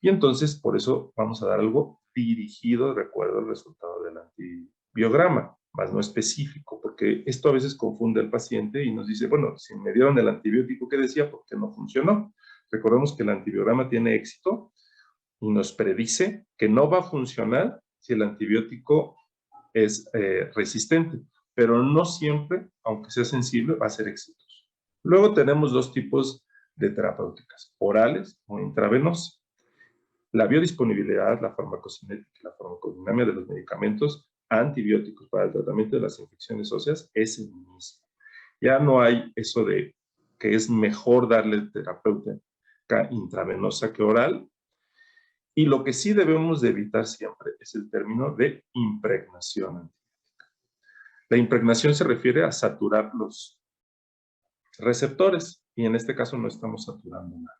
y entonces por eso vamos a dar algo dirigido de acuerdo al resultado del antibiograma, más no específico, porque esto a veces confunde al paciente y nos dice, bueno, si me dieron el antibiótico que decía, ¿por qué no funcionó? Recordemos que el antibiograma tiene éxito y nos predice que no va a funcionar si el antibiótico es resistente, pero no siempre, aunque sea sensible, va a ser exitoso. Luego tenemos 2 tipos de terapéuticas, orales o intravenosas. La biodisponibilidad, la farmacocinética y la farmacodinámica de los medicamentos antibióticos para el tratamiento de las infecciones óseas es el mismo. Ya no hay eso de que es mejor darle terapéutica intravenosa que oral, Y lo que sí debemos de evitar siempre es el término de impregnación antibiótica. La impregnación se refiere a saturar los receptores y en este caso no estamos saturando nada.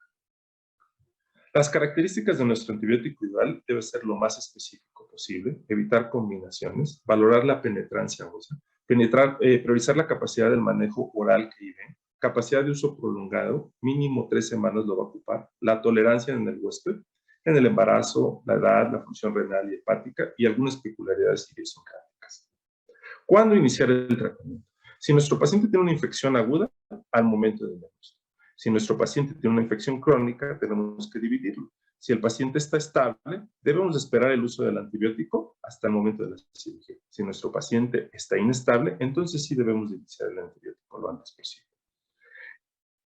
Las características de nuestro antibiótico ideal debe ser lo más específico posible, evitar combinaciones, valorar la penetrancia ósea, priorizar la capacidad del manejo oral que IV, capacidad de uso prolongado, mínimo 3 semanas lo va a ocupar, la tolerancia en el huésped, en el embarazo, la edad, la función renal y hepática y algunas peculiaridades idiosincráticas. ¿Cuándo iniciar el tratamiento? Si nuestro paciente tiene una infección aguda, al momento del diagnóstico. Si nuestro paciente tiene una infección crónica, tenemos que dividirlo. Si el paciente está estable, debemos esperar el uso del antibiótico hasta el momento de la cirugía. Si nuestro paciente está inestable, entonces sí debemos iniciar el antibiótico lo antes posible.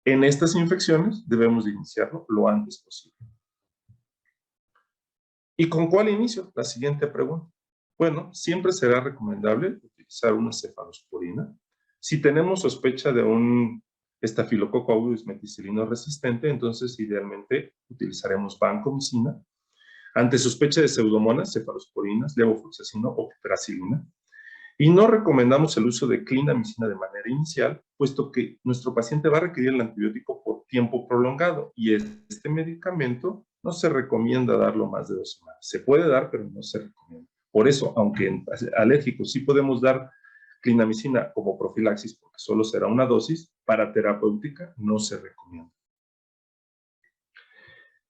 En estas infecciones debemos iniciarlo lo antes posible. ¿Y con cuál inicio? La siguiente pregunta. Bueno, siempre será recomendable utilizar una cefalosporina. Si tenemos sospecha de un estafilococo aureus meticilino resistente, entonces idealmente utilizaremos vancomicina. Ante sospecha de pseudomonas, cefalosporinas, levofloxacino o piperacilina. Y no recomendamos el uso de clindamicina de manera inicial, puesto que nuestro paciente va a requerir el antibiótico por tiempo prolongado y este medicamento no se recomienda darlo más de 2 semanas. Se puede dar, pero no se recomienda. Por eso, aunque en alérgicos sí podemos dar clindamicina como profilaxis, porque solo será una dosis, para terapéutica no se recomienda.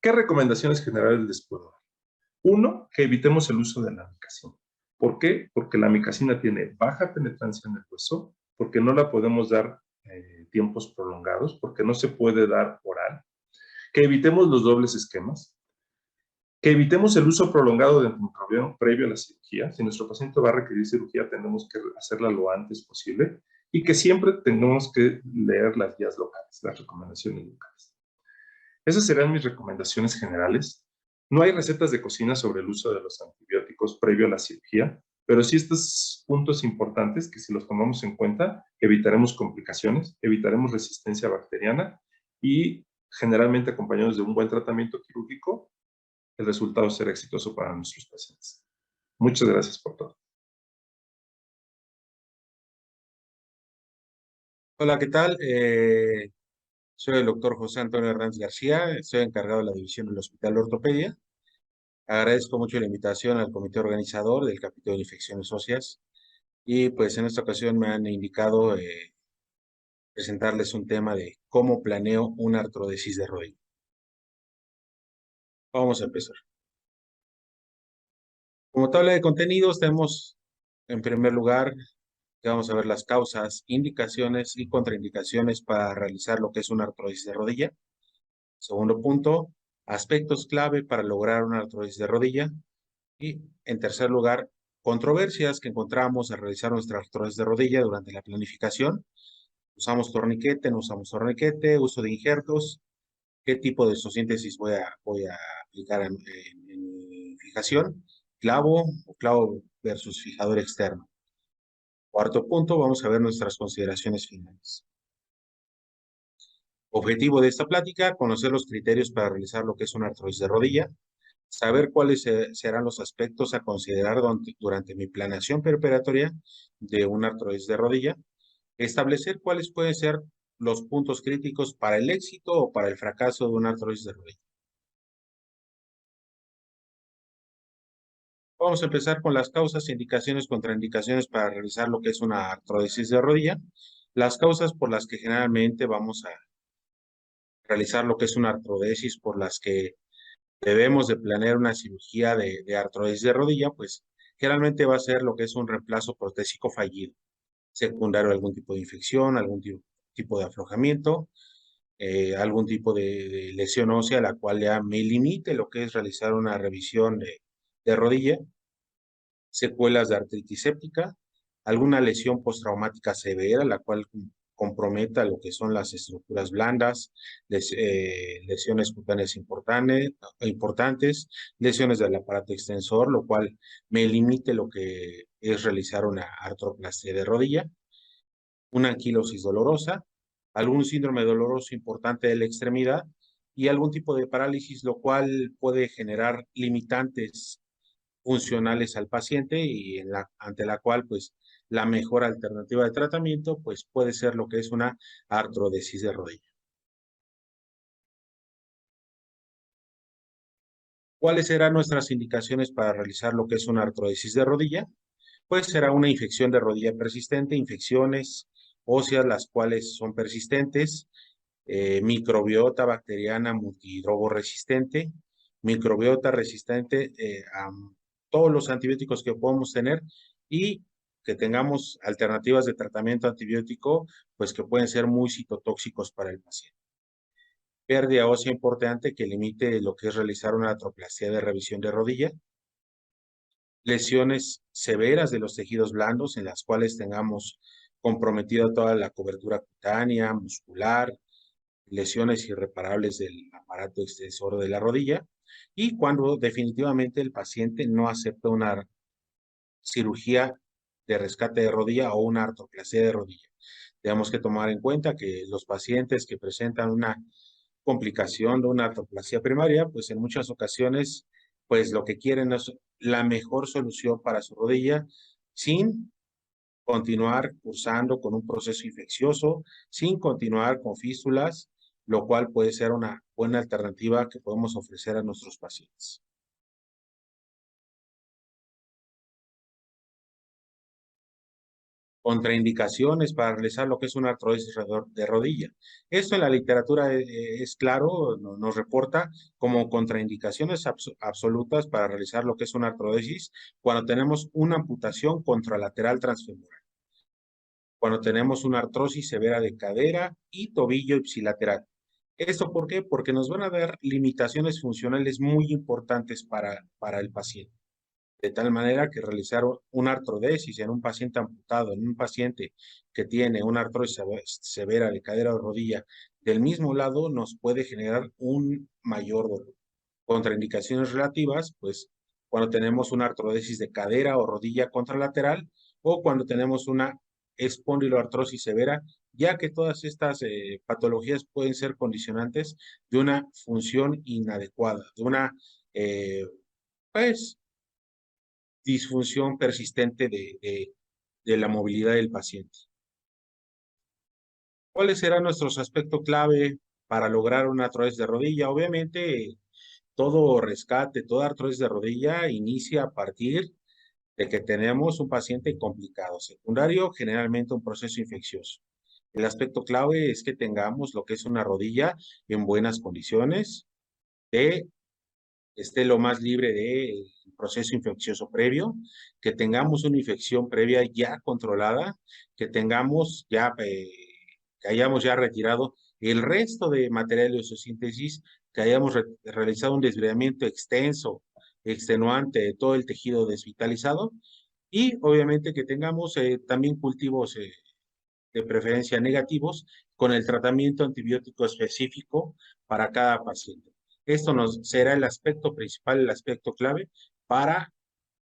¿Qué recomendaciones generales les puedo dar? 1, que evitemos el uso de la amicacina. ¿Por qué? Porque la amicacina tiene baja penetrancia en el hueso, porque no la podemos dar tiempos prolongados, porque no se puede dar oral. Que evitemos los dobles esquemas. Que evitemos el uso prolongado de antimicrobiano previo a la cirugía. Si nuestro paciente va a requerir cirugía, tenemos que hacerla lo antes posible. Y que siempre tengamos que leer las guías locales, las recomendaciones locales. Esas serán mis recomendaciones generales. No hay recetas de cocina sobre el uso de los antibióticos previo a la cirugía, pero sí estos puntos importantes que si los tomamos en cuenta, evitaremos complicaciones, evitaremos resistencia bacteriana y generalmente acompañados de un buen tratamiento quirúrgico, el resultado será exitoso para nuestros pacientes. Muchas gracias por todo. Hola, ¿qué tal? Soy el doctor José Antonio Hernández García, estoy encargado de la división del Hospital de Ortopedia. Agradezco mucho la invitación al comité organizador del capítulo de infecciones óseas y pues en esta ocasión me han indicado presentarles un tema de cómo planeo una artrodesis de rodilla. Vamos a empezar. Como tabla de contenidos tenemos en primer lugar que vamos a ver las causas, indicaciones y contraindicaciones para realizar lo que es una artrodesis de rodilla. Segundo punto, aspectos clave para lograr una artrodesis de rodilla. Y en tercer lugar, controversias que encontramos al realizar nuestra artrodesis de rodilla durante la planificación. ¿Usamos torniquete, no usamos torniquete? ¿Uso de injertos? ¿Qué tipo de osteosíntesis voy a aplicar en mi fijación? ¿Clavo o clavo versus fijador externo? Cuarto punto, vamos a ver nuestras consideraciones finales. Objetivo de esta plática, conocer los criterios para realizar lo que es una artrodesis de rodilla, saber cuáles serán los aspectos a considerar durante mi planeación preparatoria de una artrodesis de rodilla, establecer cuáles pueden ser los puntos críticos para el éxito o para el fracaso de una artrodesis de rodilla. Vamos a empezar con las causas, indicaciones, contraindicaciones para realizar lo que es una artrodesis de rodilla. Las causas por las que generalmente vamos a realizar lo que es una artrodesis, por las que debemos de planear una cirugía de artrodesis de rodilla, pues generalmente va a ser lo que es un reemplazo protésico fallido, secundario a algún tipo de infección, algún tipo de aflojamiento, algún tipo de lesión ósea, la cual ya me limite lo que es realizar una revisión de rodilla, secuelas de artritis séptica, alguna lesión postraumática severa, la cual comprometa lo que son las estructuras blandas, lesiones cutáneas importantes, lesiones del aparato extensor, lo cual me limite lo que es realizar una artroplastia de rodilla, una anquilosis dolorosa, algún síndrome doloroso importante de la extremidad y algún tipo de parálisis, lo cual puede generar limitantes funcionales al paciente y ante la cual pues la mejor alternativa de tratamiento pues puede ser lo que es una artrodesis de rodilla. ¿Cuáles serán nuestras indicaciones para realizar lo que es una artrodesis de rodilla? Pues será una infección de rodilla persistente, infecciones óseas las cuales son persistentes, microbiota bacteriana multidrogo resistente, microbiota resistente a todos los antibióticos que podemos tener y que tengamos alternativas de tratamiento antibiótico, pues que pueden ser muy citotóxicos para el paciente. Pérdida ósea importante que limite lo que es realizar una artroplastia de revisión de rodilla. Lesiones severas de los tejidos blandos en las cuales tengamos comprometida toda la cobertura cutánea, muscular, lesiones irreparables del aparato extensor de la rodilla y cuando definitivamente el paciente no acepta una cirugía de rescate de rodilla o una artroplastia de rodilla. Tenemos que tomar en cuenta que los pacientes que presentan una complicación de una artroplasia primaria, pues en muchas ocasiones, pues lo que quieren es la mejor solución para su rodilla sin continuar cursando con un proceso infeccioso, sin continuar con fístulas, lo cual puede ser una buena alternativa que podemos ofrecer a nuestros pacientes. Contraindicaciones para realizar lo que es una artrodesis de rodilla. Esto en la literatura es claro, nos reporta como contraindicaciones absolutas para realizar lo que es una artrodesis cuando tenemos una amputación contralateral transfemoral, cuando tenemos una artrosis severa de cadera y tobillo ipsilateral. ¿Esto por qué? Porque nos van a dar limitaciones funcionales muy importantes para el paciente. De tal manera que realizar una artrodesis en un paciente amputado, en un paciente que tiene una artrosis severa de cadera o rodilla del mismo lado, nos puede generar un mayor dolor. Contraindicaciones relativas, pues cuando tenemos una artrodesis de cadera o rodilla contralateral o cuando tenemos una espondiloartrosis severa, ya que todas estas patologías pueden ser condicionantes de una función inadecuada, de una, pues, disfunción persistente de la movilidad del paciente. ¿Cuáles serán nuestros aspectos clave para lograr una artrosis de rodilla? Obviamente, todo rescate, toda artrosis de rodilla inicia a partir de que tenemos un paciente complicado. Secundario, generalmente un proceso infeccioso. El aspecto clave es que tengamos lo que es una rodilla en buenas condiciones, esté lo más libre del proceso infeccioso previo, que tengamos una infección previa ya controlada, que tengamos ya, que hayamos ya retirado el resto de material de osteosíntesis, que hayamos realizado un desbridamiento extenso, extenuante de todo el tejido desvitalizado y obviamente que tengamos también cultivos de preferencia negativos con el tratamiento antibiótico específico para cada paciente. Esto nos será el aspecto principal, el aspecto clave para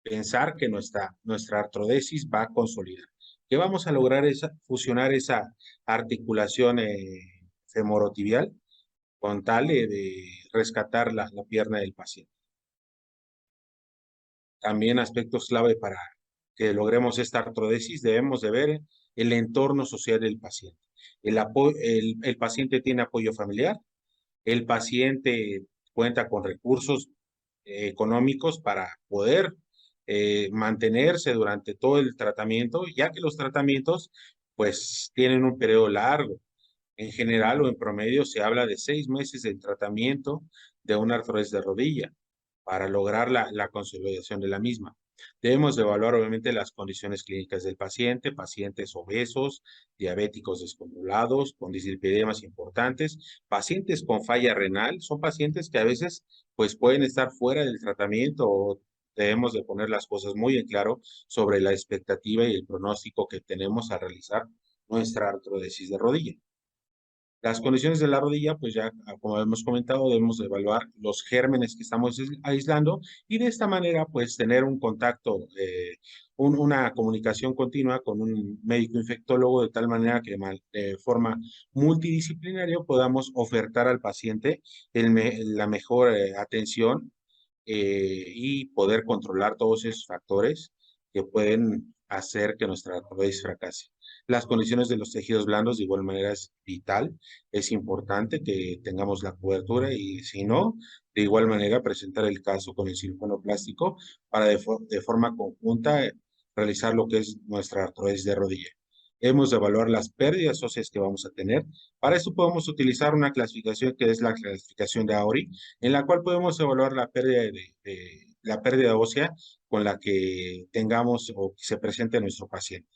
pensar que nuestra artrodesis va a consolidar. Que vamos a lograr fusionar esa articulación femorotibial con tal de rescatar la pierna del paciente. También aspectos clave para que logremos esta artrodesis, debemos de ver el entorno social del paciente. El paciente tiene apoyo familiar, el paciente cuenta con recursos económicos para poder mantenerse durante todo el tratamiento, ya que los tratamientos pues tienen un periodo largo. En general o en promedio se habla de 6 meses de tratamiento de una artrosis de rodilla para lograr la consolidación de la misma. Debemos de evaluar obviamente las condiciones clínicas del paciente, pacientes obesos, diabéticos descontrolados, con dislipidemas importantes, pacientes con falla renal, son pacientes que a veces pues pueden estar fuera del tratamiento o debemos de poner las cosas muy en claro sobre la expectativa y el pronóstico que tenemos al realizar nuestra artrodesis de rodilla. Las condiciones de la rodilla, pues ya como hemos comentado, debemos evaluar los gérmenes que estamos aislando y de esta manera, pues tener un contacto una comunicación continua con un médico infectólogo de tal manera que de forma multidisciplinaria podamos ofertar al paciente la mejor atención y poder controlar todos esos factores que pueden hacer que nuestra artrosis fracase. Las condiciones de los tejidos blandos de igual manera es vital, es importante que tengamos la cobertura y si no, de igual manera presentar el caso con el cirujano plástico para de forma conjunta realizar lo que es nuestra artrosis de rodilla. Hemos de evaluar las pérdidas óseas que vamos a tener. Para esto podemos utilizar una clasificación que es la clasificación de AORI, en la cual podemos evaluar la pérdida ósea con la que tengamos o que se presente en nuestro paciente.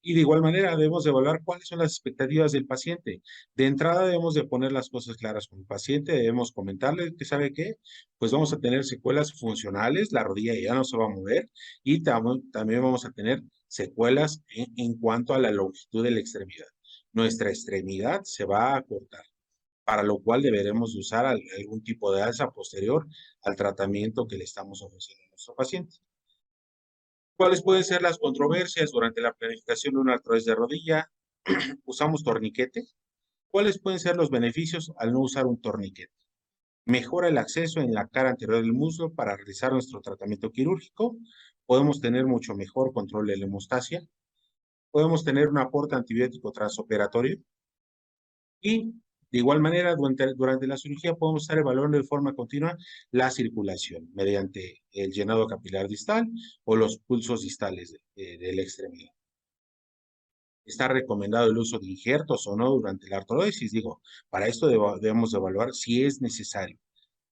Y de igual manera debemos de evaluar cuáles son las expectativas del paciente. De entrada debemos de poner las cosas claras con el paciente, debemos comentarle que sabe qué, pues vamos a tener secuelas funcionales, la rodilla ya no se va a mover y también vamos a tener secuelas en cuanto a la longitud de la extremidad. Nuestra extremidad se va a cortar, para lo cual deberemos usar algún tipo de alza posterior al tratamiento que le estamos ofreciendo a nuestro paciente. ¿Cuáles pueden ser las controversias durante la planificación de una artrosis de rodilla? ¿Usamos torniquete? ¿Cuáles pueden ser los beneficios al no usar un torniquete? Mejora el acceso en la cara anterior del muslo para realizar nuestro tratamiento quirúrgico. Podemos tener mucho mejor control de la hemostasia. Podemos tener un aporte antibiótico transoperatorio. Y de igual manera, durante la cirugía podemos estar evaluando de forma continua la circulación mediante el llenado capilar distal o los pulsos distales de la extremidad. Está recomendado el uso de injertos o no durante la artrodesis. Digo, para esto debemos evaluar si es necesario.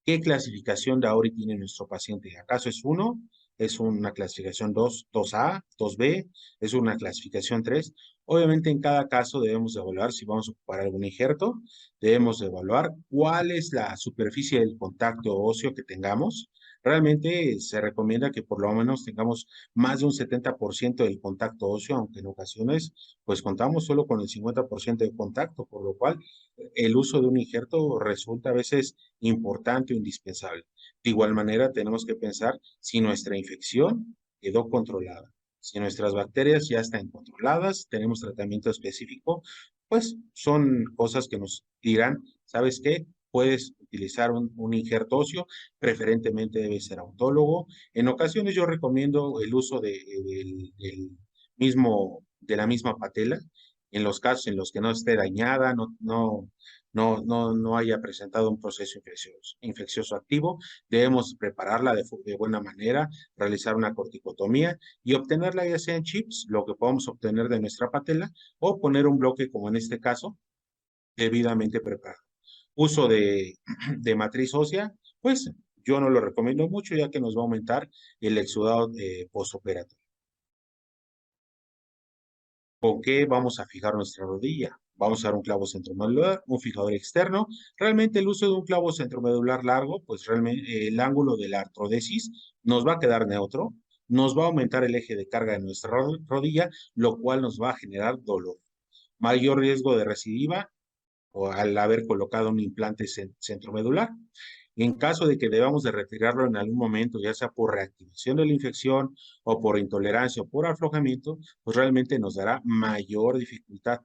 ¿Qué clasificación de AORI tiene nuestro paciente? ¿Acaso es 1? ¿Es una clasificación 2, 2A, 2B? ¿Es una clasificación 3? Obviamente en cada caso debemos evaluar si vamos a ocupar algún injerto, debemos evaluar cuál es la superficie del contacto óseo que tengamos. Realmente se recomienda que por lo menos tengamos más de un 70% del contacto óseo, aunque en ocasiones pues contamos solo con el 50% de contacto, por lo cual el uso de un injerto resulta a veces importante o indispensable. De igual manera, tenemos que pensar si nuestra infección quedó controlada. Si nuestras bacterias ya están controladas, tenemos tratamiento específico, pues son cosas que nos dirán, ¿sabes qué? Puedes utilizar un injerto óseo, preferentemente debe ser autólogo. En ocasiones yo recomiendo el uso de la misma patela, en los casos en los que no esté dañada, no haya presentado un proceso infeccioso activo, debemos prepararla de buena manera, realizar una corticotomía y obtenerla ya sea en chips, lo que podamos obtener de nuestra patela, o poner un bloque como en este caso, debidamente preparado. Uso de matriz ósea, pues yo no lo recomiendo mucho ya que nos va a aumentar el exudado postoperatorio. ¿Con qué vamos a fijar nuestra rodilla? Vamos a usar un clavo centromedular, un fijador externo. Realmente el uso de un clavo centromedular largo, pues realmente el ángulo de la artrodesis nos va a quedar neutro, nos va a aumentar el eje de carga de nuestra rodilla, lo cual nos va a generar dolor. Mayor riesgo de recidiva o al haber colocado un implante centromedular. En caso de que debamos de retirarlo en algún momento, ya sea por reactivación de la infección o por intolerancia o por aflojamiento, pues realmente nos dará mayor dificultad.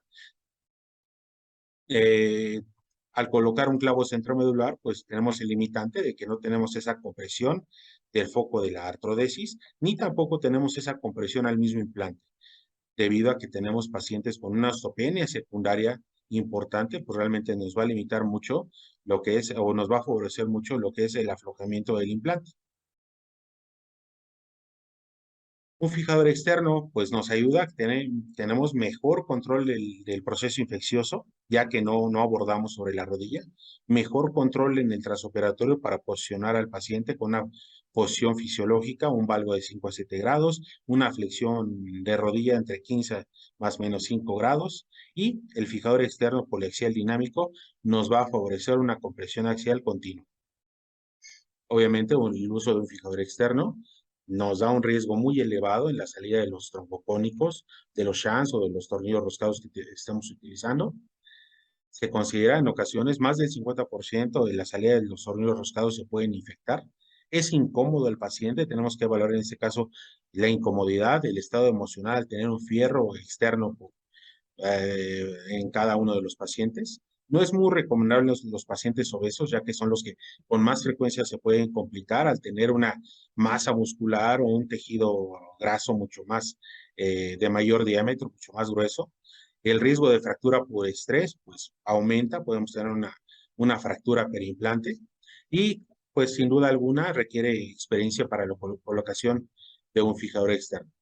Al colocar un clavo centromedular, pues tenemos el limitante de que no tenemos esa compresión del foco de la artrodesis, ni tampoco tenemos esa compresión al mismo implante, debido a que tenemos pacientes con una osteopenia secundaria importante, pues realmente nos va a limitar mucho lo que es, o nos va a favorecer mucho lo que es el aflojamiento del implante. Un fijador externo, pues nos ayuda, tenemos mejor control del proceso infeccioso, ya que no abordamos sobre la rodilla, mejor control en el transoperatorio para posicionar al paciente con una posición fisiológica, un valgo de 5 a 7 grados, una flexión de rodilla entre 15 más o menos 5 grados, y el fijador externo poliaxial dinámico nos va a favorecer una compresión axial continua. Obviamente, el uso de un fijador externo nos da un riesgo muy elevado en la salida de los trombocónicos, de los shunts o de los tornillos roscados que estamos utilizando. Se considera en ocasiones más del 50% de la salida de los tornillos roscados se pueden infectar. Es incómodo el paciente, tenemos que evaluar en este caso la incomodidad, el estado emocional, tener un fierro externo en cada uno de los pacientes. No es muy recomendable los pacientes obesos, ya que son los que con más frecuencia se pueden complicar al tener una masa muscular o un tejido graso mucho más de mayor diámetro, mucho más grueso. El riesgo de fractura por estrés, pues aumenta, podemos tener una fractura perimplante y pues sin duda alguna requiere experiencia para la colocación de un fijador externo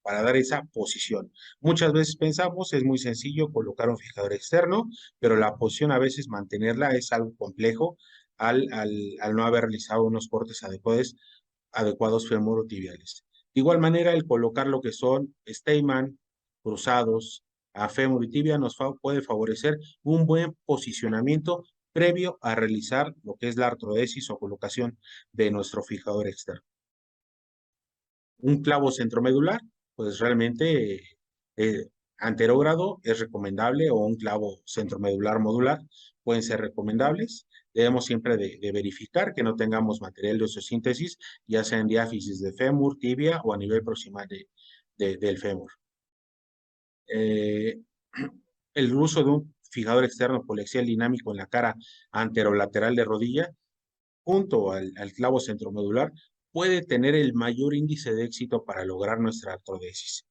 para dar esa posición. Muchas veces pensamos, es muy sencillo colocar un fijador externo, pero la posición a veces mantenerla es algo complejo al no haber realizado unos cortes adecuados femorotibiales. De igual manera, el colocar lo que son Steinman, cruzados, a fémur y tibia nos puede favorecer un buen posicionamiento previo a realizar lo que es la artrodesis o colocación de nuestro fijador externo. Un clavo centromedular, pues realmente anterógrado es recomendable o un clavo centromedular modular pueden ser recomendables. Debemos siempre de verificar que no tengamos material de osteosíntesis, ya sea en diáfisis de fémur, tibia o a nivel proximal del fémur. El uso de un fijador externo poliaxial dinámico en la cara anterolateral de rodilla junto al clavo centromedular puede tener el mayor índice de éxito para lograr nuestra artrodesis.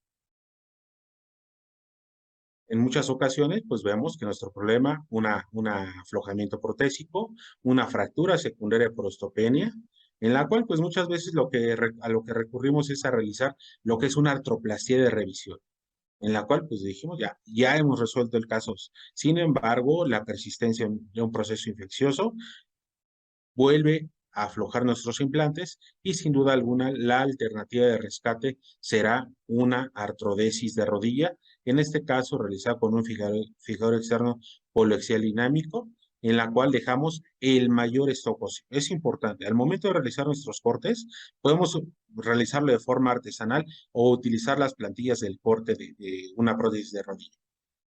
En muchas ocasiones, pues vemos que nuestro problema, un aflojamiento protésico, una fractura secundaria por osteopenia, en la cual pues muchas veces a lo que recurrimos es a realizar lo que es una artroplastia de revisión, en la cual pues dijimos ya hemos resuelto el caso. Sin embargo, la persistencia de un proceso infeccioso vuelve a aflojar nuestros implantes y sin duda alguna la alternativa de rescate será una artrodesis de rodilla, en este caso realizada con un fijador externo poliaxial dinámico, en la cual dejamos el mayor stock óseo. Es importante, al momento de realizar nuestros cortes, podemos realizarlo de forma artesanal o utilizar las plantillas del corte de una prótesis de rodilla,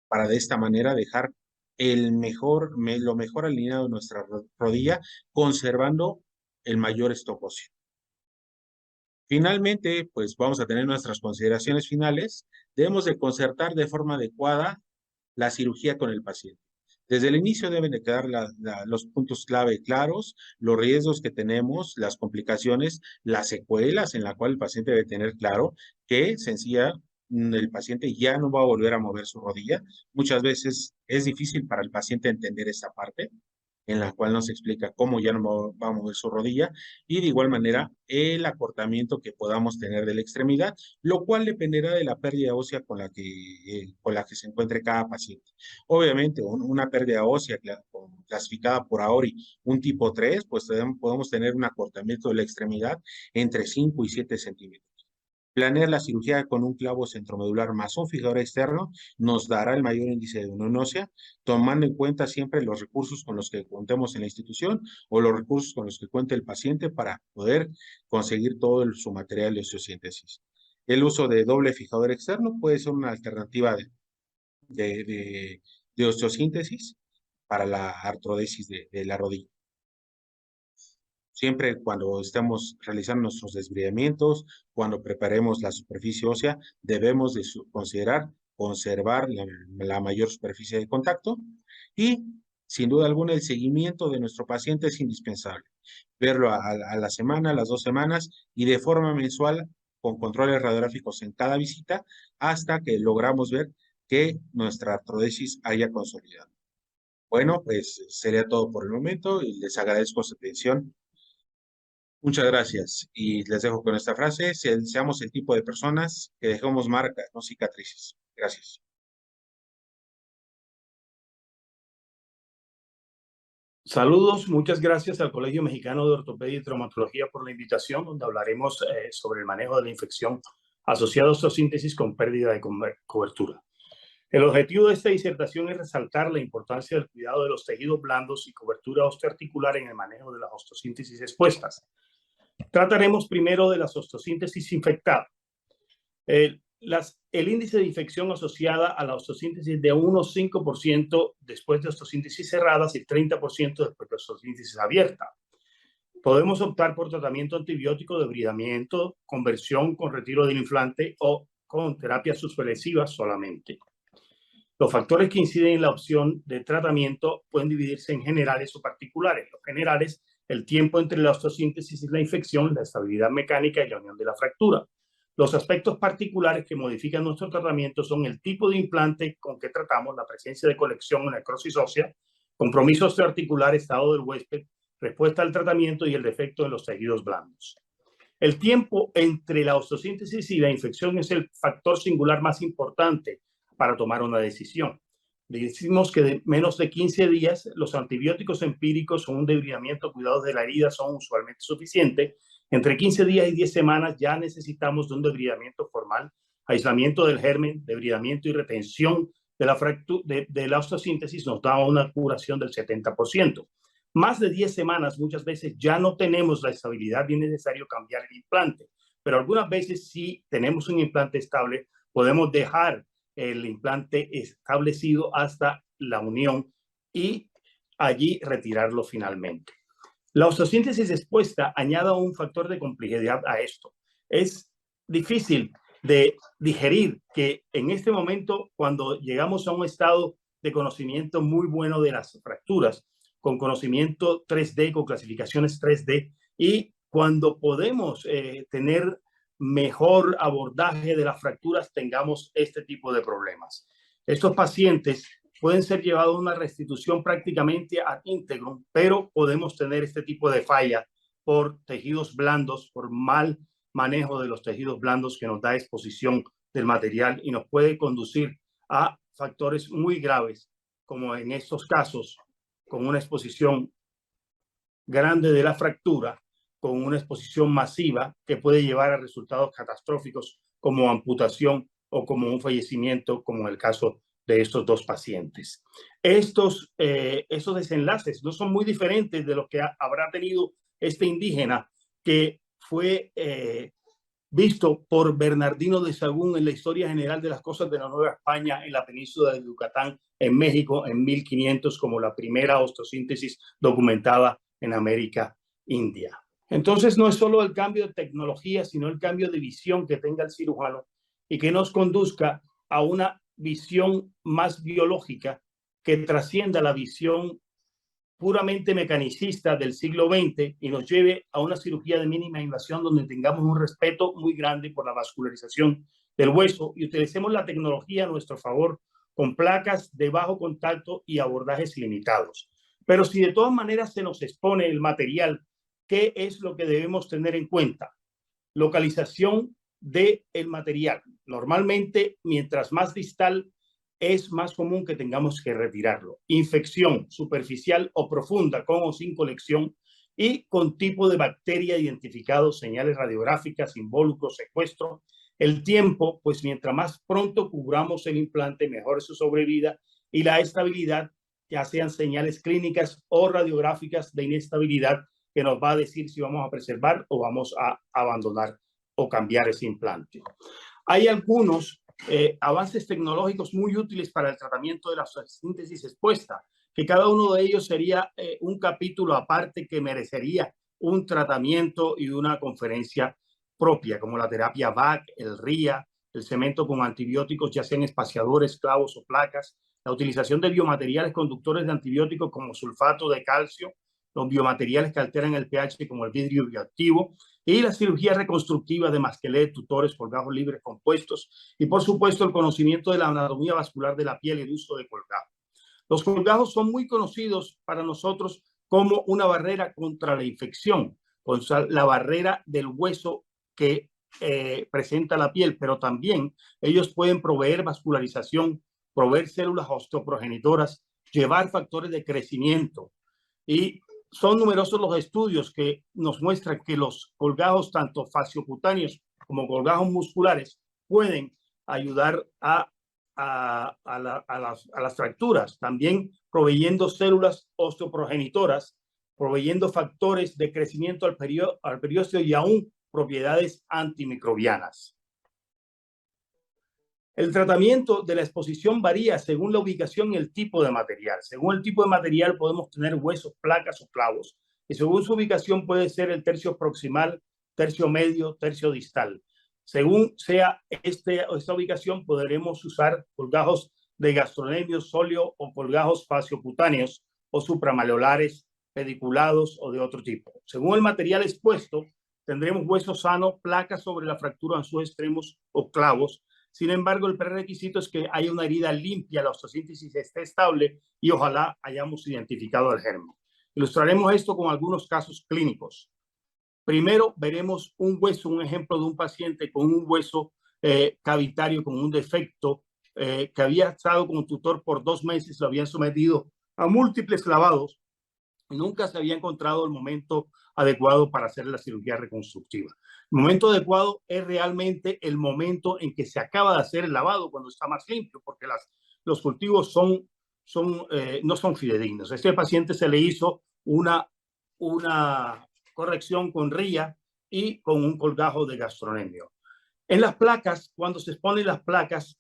para de esta manera dejar lo mejor alineado de nuestra rodilla, conservando el mayor stock óseo. Finalmente, pues vamos a tener nuestras consideraciones finales. Debemos de concertar de forma adecuada la cirugía con el paciente. Desde el inicio deben de quedar los puntos clave claros, los riesgos que tenemos, las complicaciones, las secuelas en la cual el paciente debe tener claro que el paciente ya no va a volver a mover su rodilla. Muchas veces es difícil para el paciente entender esta parte, en la cual nos explica cómo ya no va a mover su rodilla y de igual manera el acortamiento que podamos tener de la extremidad, lo cual dependerá de la pérdida ósea con la que se encuentre cada paciente. Obviamente, una pérdida ósea clasificada por AORI, un tipo 3, pues podemos tener un acortamiento de la extremidad entre 5 y 7 centímetros. Planear la cirugía con un clavo centromedular más un fijador externo nos dará el mayor índice de unión ósea, tomando en cuenta siempre los recursos con los que contemos en la institución o los recursos con los que cuente el paciente para poder conseguir todo su material de osteosíntesis. El uso de doble fijador externo puede ser una alternativa de osteosíntesis para la artrodesis de la rodilla. Siempre cuando estemos realizando nuestros desbridamientos, cuando preparemos la superficie ósea, debemos de conservar la mayor superficie de contacto y, sin duda alguna, el seguimiento de nuestro paciente es indispensable. Verlo a la semana, a las 2 semanas y de forma mensual con controles radiográficos en cada visita hasta que logramos ver que nuestra artrodesis haya consolidado. Bueno, pues sería todo por el momento y les agradezco su atención. Muchas gracias. Y les dejo con esta frase: seamos el tipo de personas que dejemos marcas, no cicatrices. Gracias. Saludos, muchas gracias al Colegio Mexicano de Ortopedia y Traumatología por la invitación, donde hablaremos sobre el manejo de la infección asociada a osteosíntesis con pérdida de cobertura. El objetivo de esta disertación es resaltar la importancia del cuidado de los tejidos blandos y cobertura osteoarticular en el manejo de las osteosíntesis expuestas. Trataremos primero de la osteosíntesis infectada. El índice de infección asociada a la osteosíntesis de unos 5% después de osteosíntesis cerradas y 30% después de osteosíntesis abierta. Podemos optar por tratamiento antibiótico, debridamiento, conversión con retiro del implante o con terapias supresivas solamente. Los factores que inciden en la opción de tratamiento pueden dividirse en generales o particulares. Los generales, el tiempo entre la osteosíntesis y la infección, la estabilidad mecánica y la unión de la fractura. Los aspectos particulares que modifican nuestro tratamiento son el tipo de implante con que tratamos, la presencia de colección o necrosis ósea, compromiso osteoarticular, estado del huésped, respuesta al tratamiento y el defecto en los tejidos blandos. El tiempo entre la osteosíntesis y la infección es el factor singular más importante para tomar una decisión. Decimos que de menos de 15 días los antibióticos empíricos o un debridamiento, cuidados de la herida son usualmente suficientes. Entre 15 días y 10 semanas ya necesitamos de un debridamiento formal, aislamiento del germen, debridamiento y retención de la osteosíntesis nos da una curación del 70%. Más de 10 semanas muchas veces ya no tenemos la estabilidad y es necesario cambiar el implante, pero algunas veces si tenemos un implante estable podemos dejar el implante establecido hasta la unión y allí retirarlo finalmente. La osteosíntesis expuesta añade un factor de complejidad a esto. Es difícil de digerir que en este momento, cuando llegamos a un estado de conocimiento muy bueno de las fracturas, con conocimiento 3D, con clasificaciones 3D, y cuando podemos tener mejor abordaje de las fracturas, tengamos este tipo de problemas. Estos pacientes pueden ser llevados a una restitución prácticamente ad íntegrum, pero podemos tener este tipo de falla por tejidos blandos, por mal manejo de los tejidos blandos que nos da exposición del material y nos puede conducir a factores muy graves, como en estos casos, con una exposición grande de la fractura, con una exposición masiva que puede llevar a resultados catastróficos como amputación o como un fallecimiento, como en el caso de estos dos pacientes. Estos desenlaces no son muy diferentes de lo que habrá tenido este indígena que fue visto por Bernardino de Sahagún en la historia general de las cosas de la Nueva España en la península de Yucatán, en México, en 1500, como la primera osteosíntesis documentada en América India. Entonces, no es solo el cambio de tecnología, sino el cambio de visión que tenga el cirujano y que nos conduzca a una visión más biológica que trascienda la visión puramente mecanicista del siglo XX y nos lleve a una cirugía de mínima invasión donde tengamos un respeto muy grande por la vascularización del hueso y utilicemos la tecnología a nuestro favor con placas de bajo contacto y abordajes limitados. Pero si de todas maneras se nos expone el material, ¿qué es lo que debemos tener en cuenta? Localización del material. Normalmente, mientras más distal, es más común que tengamos que retirarlo. Infección superficial o profunda, con o sin colección, y con tipo de bacteria identificado, señales radiográficas, involucros, secuestro. El tiempo, pues mientras más pronto cubramos el implante, mejor es su sobrevida y la estabilidad, ya sean señales clínicas o radiográficas de inestabilidad, que nos va a decir si vamos a preservar o vamos a abandonar o cambiar ese implante. Hay algunos avances tecnológicos muy útiles para el tratamiento de la osteosíntesis expuesta, que cada uno de ellos sería un capítulo aparte que merecería un tratamiento y una conferencia propia, como la terapia VAC, el RIA, el cemento con antibióticos, ya sean espaciadores, clavos o placas, la utilización de biomateriales conductores de antibióticos como sulfato de calcio, los biomateriales que alteran el pH como el vidrio bioactivo y la cirugía reconstructiva de masquelet, tutores, colgajos libres compuestos y por supuesto el conocimiento de la anatomía vascular de la piel y el uso de colgajos. Los colgajos son muy conocidos para nosotros como una barrera contra la infección, contra la barrera del hueso que presenta la piel, pero también ellos pueden proveer vascularización, proveer células osteoprogenitoras, llevar factores de crecimiento y son numerosos los estudios que nos muestran que los colgajos, tanto fasciocutáneos como colgajos musculares, pueden ayudar a las fracturas, también proveyendo células osteoprogenitoras, proveyendo factores de crecimiento al periósteo y aún propiedades antimicrobianas. El tratamiento de la exposición varía según la ubicación y el tipo de material. Según el tipo de material podemos tener huesos, placas o clavos. y según su ubicación puede ser el tercio proximal, tercio medio, tercio distal. Según sea esta ubicación, podremos usar colgajos de gastrocnemio sóleo o colgajos faciocutáneos o supramaleolares, pediculados o de otro tipo. Según el material expuesto, tendremos hueso sano, placas sobre la fractura en sus extremos o clavos. Sin embargo, el prerequisito es que haya una herida limpia, la osteosíntesis esté estable y ojalá hayamos identificado el germen. Ilustraremos esto con algunos casos clínicos. Primero veremos un hueso, un ejemplo de un paciente con un hueso cavitario con un defecto que había estado con un tutor por 2 meses, lo habían sometido a múltiples lavados y nunca se había encontrado el momento adecuado para hacer la cirugía reconstructiva. El momento adecuado es realmente el momento en que se acaba de hacer el lavado, cuando está más limpio, porque los cultivos no son fidedignos. A este paciente se le hizo una corrección con ría y con un colgajo de gastrocnemio. En las placas, cuando se exponen las placas,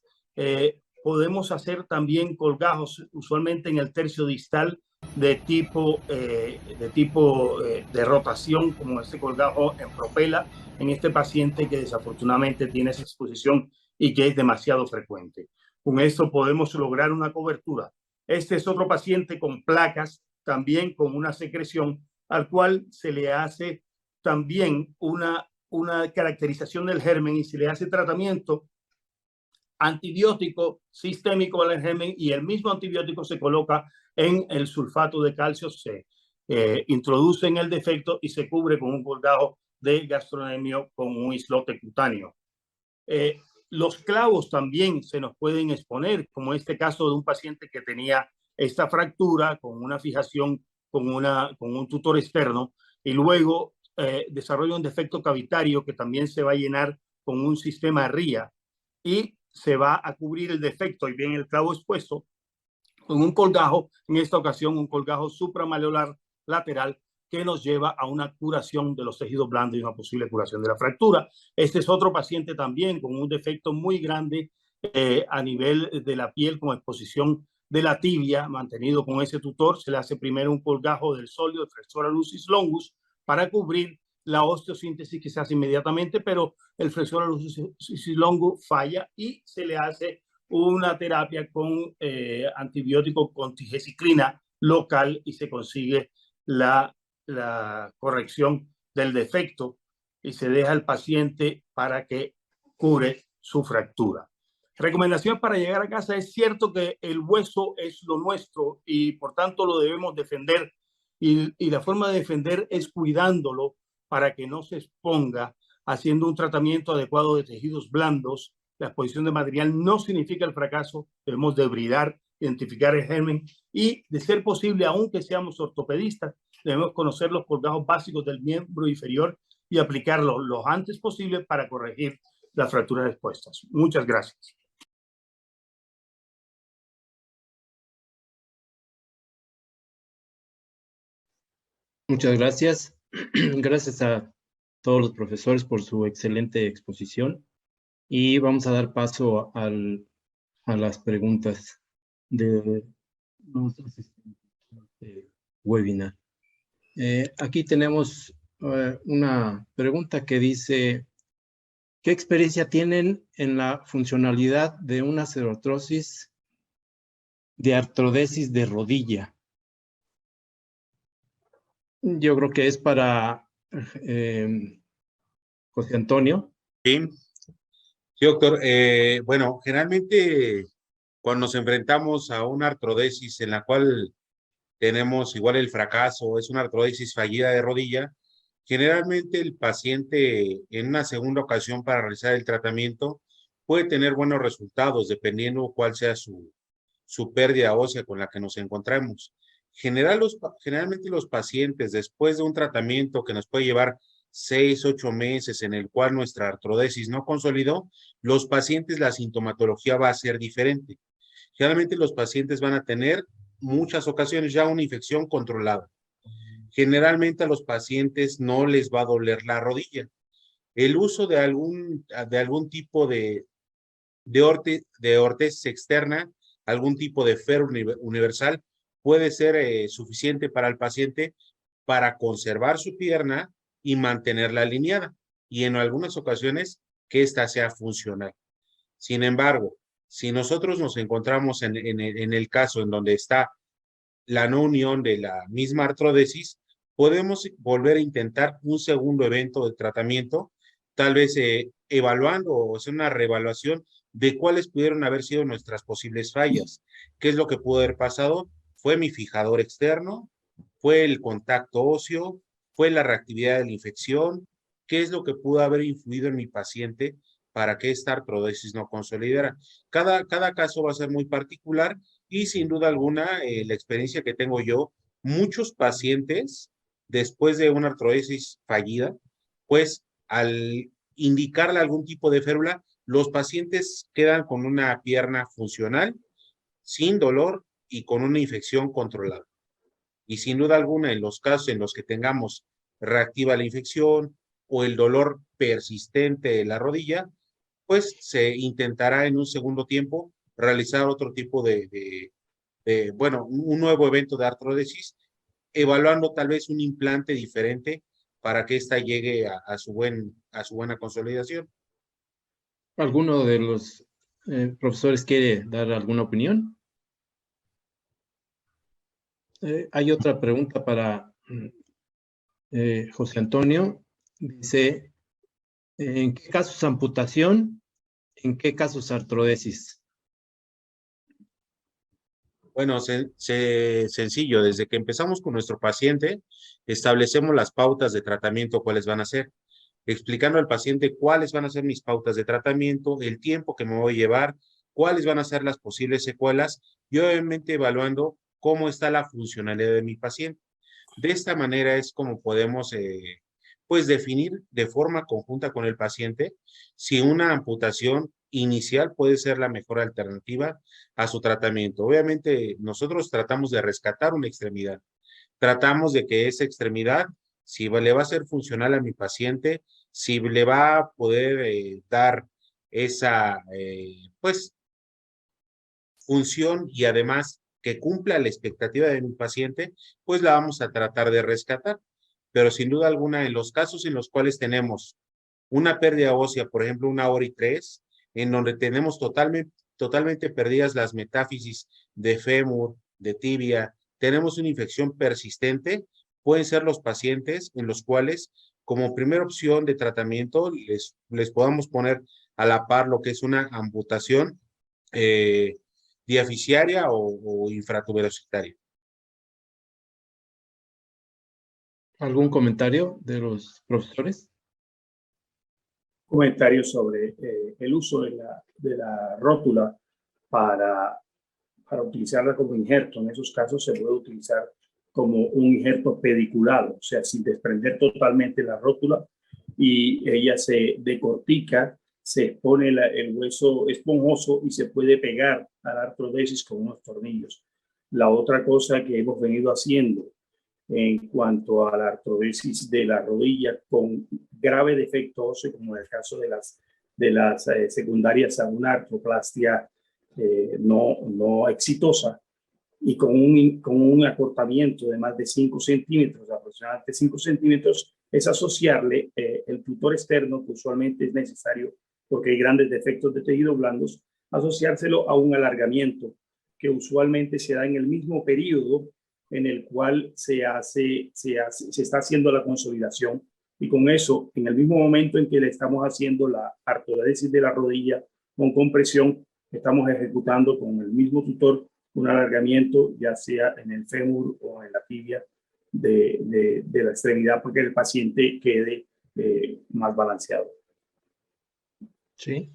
podemos hacer también colgajos, usualmente en el tercio distal, de tipo de rotación, como este colgajo en propela, en este paciente que desafortunadamente tiene esa exposición y que es demasiado frecuente. Con esto podemos lograr una cobertura. Este es otro paciente con placas, también con una secreción, al cual se le hace también una caracterización del germen y se le hace tratamiento antibiótico sistémico al germen, y el mismo antibiótico se coloca en el sulfato de calcio, se introduce en el defecto y se cubre con un colgajo de gastrocnemio con un islote cutáneo. Los clavos también se nos pueden exponer, como este caso de un paciente que tenía esta fractura con una fijación con un tutor externo y luego desarrolla un defecto cavitario que también se va a llenar con un sistema RIA y se va a cubrir el defecto y bien el clavo expuesto con un colgajo, en esta ocasión un colgajo supramaleolar lateral que nos lleva a una curación de los tejidos blandos y una posible curación de la fractura. Este es otro paciente también con un defecto muy grande a nivel de la piel, con exposición de la tibia, mantenido con ese tutor. Se le hace primero un colgajo del sóleo, de Flexora Lucis Longus, para cubrir la osteosíntesis que se hace inmediatamente, pero el Flexora Lucis Longus falla y se le hace una terapia con antibiótico con tigecyclina local y se consigue la corrección del defecto y se deja al paciente para que cure su fractura. Recomendación para llegar a casa: es cierto que el hueso es lo nuestro y por tanto lo debemos defender, y la forma de defender es cuidándolo para que no se exponga, haciendo un tratamiento adecuado de tejidos blandos. La exposición de material no significa el fracaso, debemos debridar, identificar el germen y, de ser posible, aunque seamos ortopedistas, debemos conocer los colgajos básicos del miembro inferior y aplicarlos lo antes posible para corregir las fracturas expuestas. Muchas gracias. Muchas gracias. Gracias a todos los profesores por su excelente exposición. Y vamos a dar paso a las preguntas de los asistentes de webinar. Aquí tenemos una pregunta que dice: ¿qué experiencia tienen en la funcionalidad de una osteoartrosis de artrodesis de rodilla? Yo creo que es para José Antonio. Sí, doctor. Bueno, generalmente cuando nos enfrentamos a una artrodesis en la cual tenemos igual el fracaso, es una artrodesis fallida de rodilla, generalmente el paciente en una segunda ocasión para realizar el tratamiento puede tener buenos resultados dependiendo cuál sea su pérdida ósea con la que nos encontramos. Generalmente los pacientes, después de un tratamiento que nos puede llevar 6, 8 meses, en el cual nuestra artrodesis no consolidó, los pacientes, la sintomatología va a ser diferente. Generalmente los pacientes van a tener muchas ocasiones ya una infección controlada. Generalmente a los pacientes no les va a doler la rodilla. El uso de algún tipo de ortesis externa, algún tipo de ferro universal, puede ser suficiente para el paciente para conservar su pierna y mantenerla alineada, y en algunas ocasiones que ésta sea funcional. Sin embargo, si nosotros nos encontramos en el caso en donde está la no unión de la misma artrodesis, podemos volver a intentar un segundo evento de tratamiento, tal vez evaluando o hacer una reevaluación de cuáles pudieron haber sido nuestras posibles fallas. ¿Qué es lo que pudo haber pasado? ¿Fue mi fijador externo? ¿Fue el contacto óseo? ¿Fue la reactividad de la infección? ¿Qué es lo que pudo haber influido en mi paciente para que esta artrodesis no consolidara? Cada caso va a ser muy particular y sin duda alguna, la experiencia que tengo yo, muchos pacientes, después de una artrodesis fallida, pues al indicarle algún tipo de férula, los pacientes quedan con una pierna funcional, sin dolor y con una infección controlada. Y sin duda alguna, en los casos en los que tengamos reactiva la infección o el dolor persistente de la rodilla, pues se intentará en un segundo tiempo realizar otro tipo bueno, un nuevo evento de artrodesis, evaluando tal vez un implante diferente para que ésta llegue a su buena consolidación. ¿Alguno de los profesores quiere dar alguna opinión? Hay otra pregunta para José Antonio. Dice, ¿en qué casos amputación? ¿En qué casos artrodesis? Bueno, sencillo, desde que empezamos con nuestro paciente, establecemos las pautas de tratamiento, cuáles van a ser, explicando al paciente cuáles van a ser mis pautas de tratamiento, el tiempo que me voy a llevar, cuáles van a ser las posibles secuelas y obviamente evaluando cómo está la funcionalidad de mi paciente. De esta manera es como podemos pues definir de forma conjunta con el paciente si una amputación inicial puede ser la mejor alternativa a su tratamiento. Obviamente nosotros tratamos de rescatar una extremidad, tratamos de que esa extremidad, si le va a ser funcional a mi paciente, si le va a poder dar esa pues función y además que cumpla la expectativa de mi paciente, pues la vamos a tratar de rescatar. Pero sin duda alguna, en los casos en los cuales tenemos una pérdida ósea, por ejemplo, una ORI 3, en donde tenemos totalmente perdidas las metáfisis de fémur, de tibia, tenemos una infección persistente, pueden ser los pacientes en los cuales, como primera opción de tratamiento, les podamos poner a la par lo que es una amputación diaficiaria o infratuberositaria. ¿Algún comentario de los profesores? Comentarios sobre el uso de la rótula para utilizarla como injerto. En esos casos se puede utilizar como un injerto pediculado, o sea, sin desprender totalmente la rótula, y ella se decortica, se expone el hueso esponjoso y se puede pegar a la artrodesis con unos tornillos. La otra cosa que hemos venido haciendo en cuanto a la artrodesis de la rodilla con grave defecto óseo, como en el caso de las secundarias a una artroplastia no exitosa, y con un acortamiento de más de 5 centímetros, aproximadamente 5 centímetros, es asociarle el tutor externo, que usualmente es necesario porque hay grandes defectos de tejidos blandos, asociárselo a un alargamiento que usualmente se da en el mismo periodo en el cual se está haciendo la consolidación, y con eso, en el mismo momento en que le estamos haciendo la artrodesis de la rodilla con compresión, estamos ejecutando con el mismo tutor un alargamiento, ya sea en el fémur o en la tibia de la extremidad, porque el paciente quede más balanceado. Sí.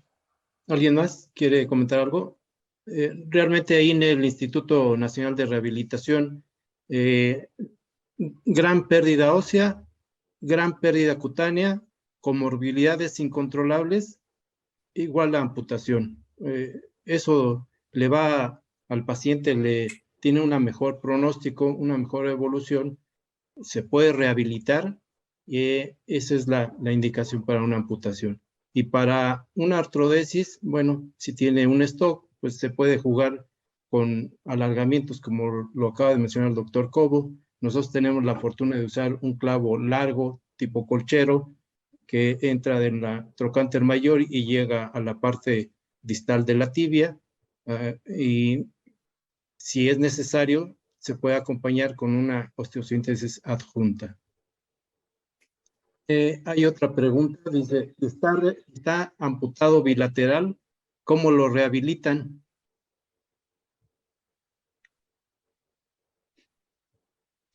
¿Alguien más quiere comentar algo? Realmente ahí en el Instituto Nacional de Rehabilitación, gran pérdida ósea, gran pérdida cutánea, comorbilidades incontrolables, igual la amputación. Eso le va al paciente, le tiene un mejor pronóstico, una mejor evolución, se puede rehabilitar, y esa es la indicación para una amputación. Y para una artrodesis, bueno, si tiene un stock, pues se puede jugar con alargamientos, como lo acaba de mencionar el doctor Cobo, Nosotros tenemos la fortuna de usar un clavo largo, tipo colchero, que entra de la trocánter mayor y llega a la parte distal de la tibia, y si es necesario, se puede acompañar con una osteosíntesis adjunta. Hay otra pregunta, dice, ¿está amputado bilateral? ¿Cómo lo rehabilitan?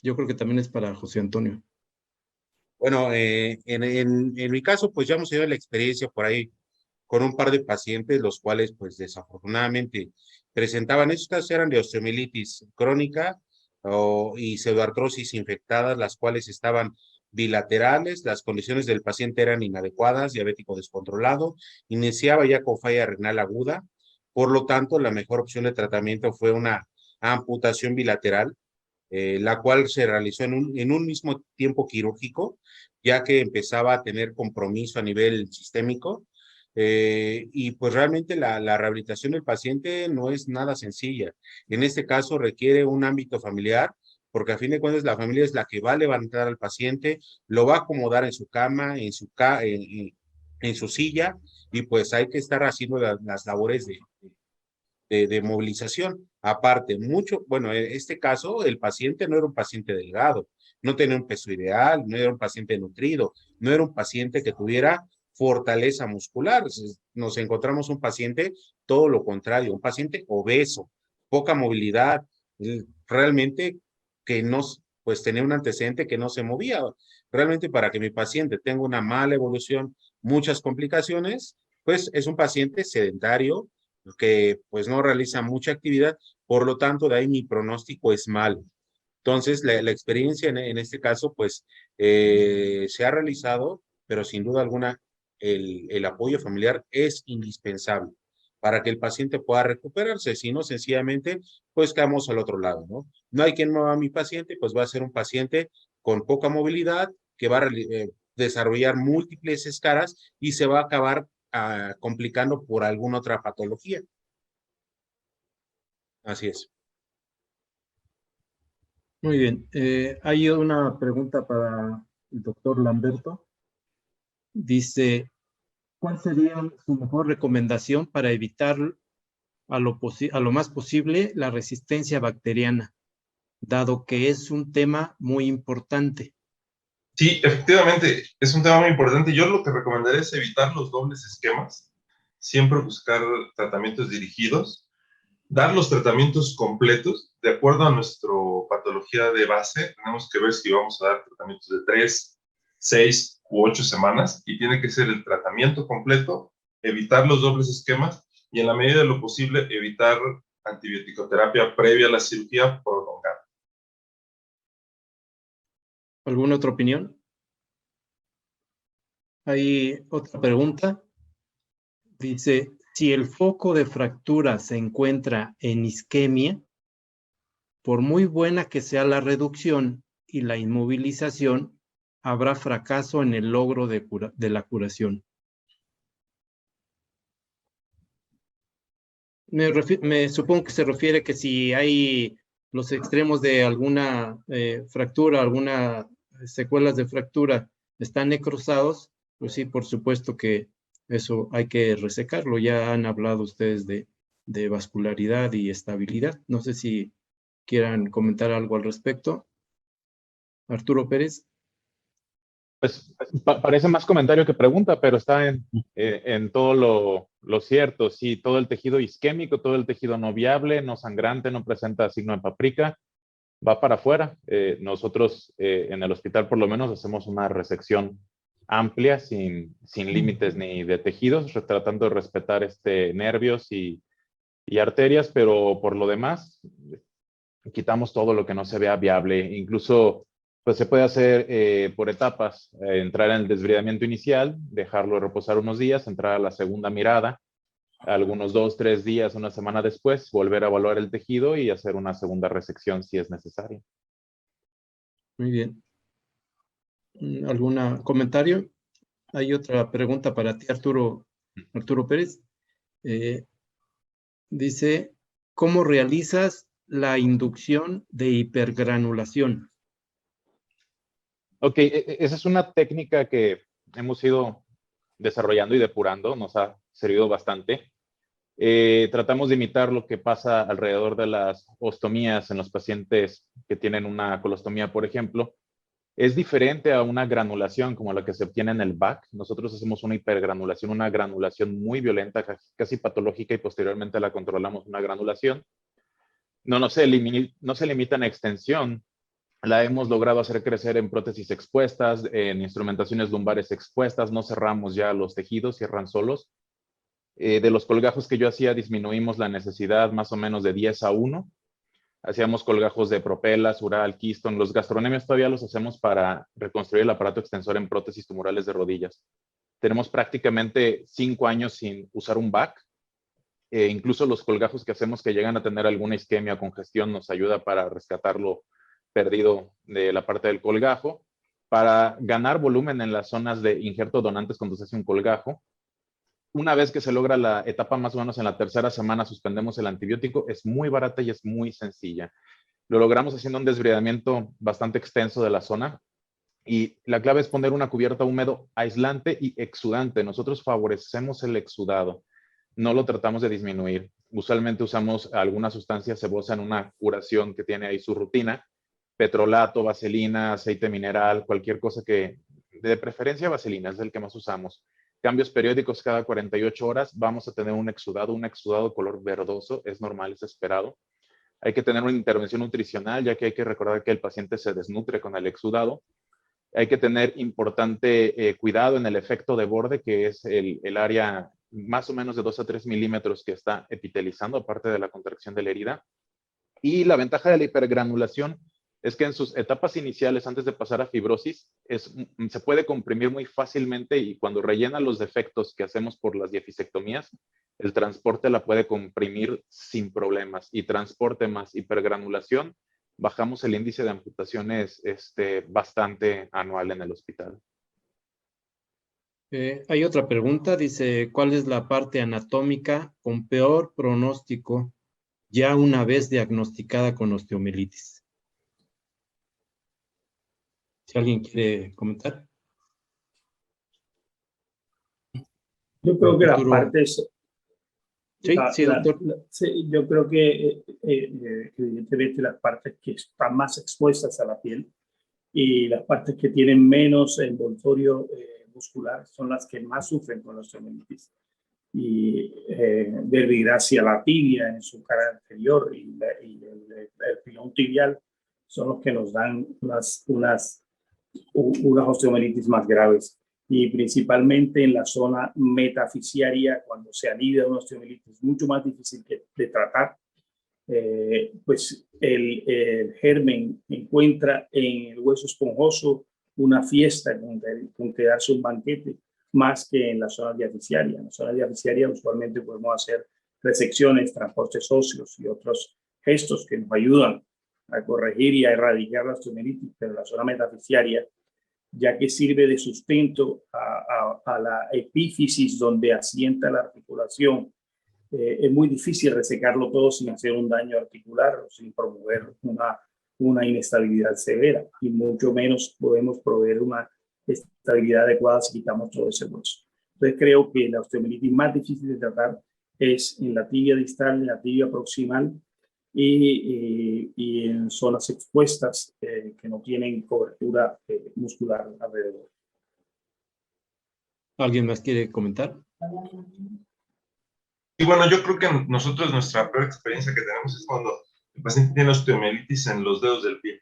Yo creo que también es para José Antonio. Bueno, en mi caso, pues ya hemos tenido la experiencia por ahí con un par de pacientes, los cuales, pues desafortunadamente, presentaban, estos casos eran de osteomielitis crónica y pseudoartrosis infectadas, las cuales estaban bilaterales, las condiciones del paciente eran inadecuadas, diabético descontrolado, iniciaba ya con falla renal aguda, por lo tanto, la mejor opción de tratamiento fue una amputación bilateral, la cual se realizó en un mismo tiempo quirúrgico, ya que empezaba a tener compromiso a nivel sistémico, y pues realmente la rehabilitación del paciente no es nada sencilla. En este caso requiere un ámbito familiar, porque a fin de cuentas la familia es la que va a levantar al paciente, lo va a acomodar en su cama, en su silla, y pues hay que estar haciendo las labores de movilización. Aparte, bueno, en este caso, el paciente no era un paciente delgado, no tenía un peso ideal, no era un paciente nutrido, no era un paciente que tuviera fortaleza muscular. Nos encontramos un paciente, todo lo contrario, un paciente obeso, poca movilidad, realmente que no, pues tenía un antecedente que no se movía. Realmente para que mi paciente tenga una mala evolución, muchas complicaciones, pues es un paciente sedentario, que pues no realiza mucha actividad, por lo tanto de ahí mi pronóstico es malo. Entonces la experiencia en este caso pues se ha realizado, pero sin duda alguna el apoyo familiar es indispensable para que el paciente pueda recuperarse, si no sencillamente pues quedamos al otro lado, ¿no? No hay quien mueva a mi paciente, pues va a ser un paciente con poca movilidad que va a desarrollar múltiples escaras y se va a acabar complicando por alguna otra patología. Así es. Muy bien. Hay una pregunta para el doctor Lamberto. Dice, ¿cuál sería su mejor recomendación para evitar a lo más posible la resistencia bacteriana, dado que es un tema muy importante? Sí, efectivamente, es un tema muy importante. Yo lo que recomendaría es evitar los dobles esquemas, siempre buscar tratamientos dirigidos, dar los tratamientos completos de acuerdo a nuestra patología de base. Tenemos que ver si vamos a dar tratamientos de 3, 6 u 8 semanas y tiene que ser el tratamiento completo, evitar los dobles esquemas y en la medida de lo posible evitar antibiótico-terapia previa a la cirugía prolongada. ¿Alguna otra opinión? Hay otra pregunta. Dice, si el foco de fractura se encuentra en isquemia, por muy buena que sea la reducción y la inmovilización, habrá fracaso en el logro de la curación. Me supongo que se refiere que si hay los extremos de alguna fractura, alguna secuelas de fractura están necrosados, pues sí, por supuesto que eso hay que resecarlo. Ya han hablado ustedes de vascularidad y estabilidad. No sé si quieran comentar algo al respecto. Arturo Pérez. Pues parece más comentario que pregunta, pero está en todo lo cierto. Sí, todo el tejido isquémico, todo el tejido no viable, no sangrante, no presenta signo de paprika, va para afuera. Nosotros en el hospital por lo menos hacemos una resección amplia, sin límites ni de tejidos, tratando de respetar nervios y arterias, pero por lo demás quitamos todo lo que no se vea viable. Incluso pues se puede hacer por etapas, entrar en el desbridamiento inicial, dejarlo reposar unos días, entrar a la segunda mirada, algunos 2, 3 días, una semana después, volver a evaluar el tejido y hacer una segunda resección si es necesario. Muy bien. ¿Algún comentario? Hay otra pregunta para ti, Arturo Pérez. Dice, ¿cómo realizas la inducción de hipergranulación? Ok, esa es una técnica que hemos ido desarrollando y depurando, nos ha servido bastante. Tratamos de imitar lo que pasa alrededor de las ostomías en los pacientes que tienen una colostomía, por ejemplo. Es diferente a una granulación como la que se obtiene en el VAC. Nosotros hacemos una hipergranulación, una granulación muy violenta, casi patológica, y posteriormente la controlamos una granulación. No se limita en extensión. La hemos logrado hacer crecer en prótesis expuestas, en instrumentaciones lumbares expuestas. No cerramos ya los tejidos, cierran solos. De los colgajos que yo hacía, disminuimos la necesidad más o menos de 10-1. Hacíamos colgajos de Propela, Sural, Keystone. Los gastronemios todavía los hacemos para reconstruir el aparato extensor en prótesis tumorales de rodillas. Tenemos prácticamente 5 años sin usar un VAC. Incluso los colgajos que hacemos que llegan a tener alguna isquemia o congestión nos ayuda para rescatar lo perdido de la parte del colgajo. Para ganar volumen en las zonas de injerto donantes cuando se hace un colgajo, una vez que se logra la etapa más o menos en la tercera semana, suspendemos el antibiótico. Es muy barata y es muy sencilla. Lo logramos haciendo un desbridamiento bastante extenso de la zona. Y la clave es poner una cubierta húmedo aislante y exudante. Nosotros favorecemos el exudado. No lo tratamos de disminuir. Usualmente usamos alguna sustancia sebosa en una curación que tiene ahí su rutina. Petrolato, vaselina, aceite mineral, cualquier cosa que, de preferencia vaselina, es el que más usamos. Cambios periódicos cada 48 horas, vamos a tener un exudado color verdoso, es normal, es esperado. Hay que tener una intervención nutricional, ya que hay que recordar que el paciente se desnutre con el exudado. Hay que tener importante cuidado en el efecto de borde, que es el área más o menos de 2 a 3 milímetros que está epitelizando, aparte de la contracción de la herida. Y la ventaja de la hipergranulación es que en sus etapas iniciales, antes de pasar a fibrosis, se puede comprimir muy fácilmente, y cuando rellena los defectos que hacemos por las diafisectomías, el transporte la puede comprimir sin problemas. Y transporte más hipergranulación, bajamos el índice de amputaciones bastante anual en el hospital. Hay otra pregunta, dice, ¿cuál es la parte anatómica con peor pronóstico ya una vez diagnosticada con osteomielitis? Si alguien quiere comentar. Yo creo que las partes... Sí, doctor. Sí, yo creo que evidentemente las partes que están más expuestas a la piel y las partes que tienen menos envoltorio muscular son las que más sufren con la osteomielitis. Y verbigracia, la tibia en su cara anterior y el pilón tibial son los que nos dan unas osteomielitis más graves, y principalmente en la zona metafisiaria, cuando se alivia una osteomielitis mucho más difícil de tratar, pues el germen encuentra en el hueso esponjoso una fiesta con que darse un banquete, más que en la zona diafisiaria. En la zona diafisiaria usualmente podemos hacer resecciones, transportes óseos y otros gestos que nos ayudan a corregir y a erradicar la osteomielitis, pero la zona metafisiaria, ya que sirve de sustento a la epífisis donde asienta la articulación, es muy difícil resecarlo todo sin hacer un daño articular o sin promover una inestabilidad severa, y mucho menos podemos proveer una estabilidad adecuada si quitamos todo ese hueso. Entonces creo que la osteomielitis más difícil de tratar es en la tibia distal, en la tibia proximal y en zonas expuestas que no tienen cobertura muscular alrededor. ¿Alguien más quiere comentar? Y bueno, yo creo que nosotros nuestra peor experiencia que tenemos es cuando el paciente tiene osteomielitis en los dedos del pie.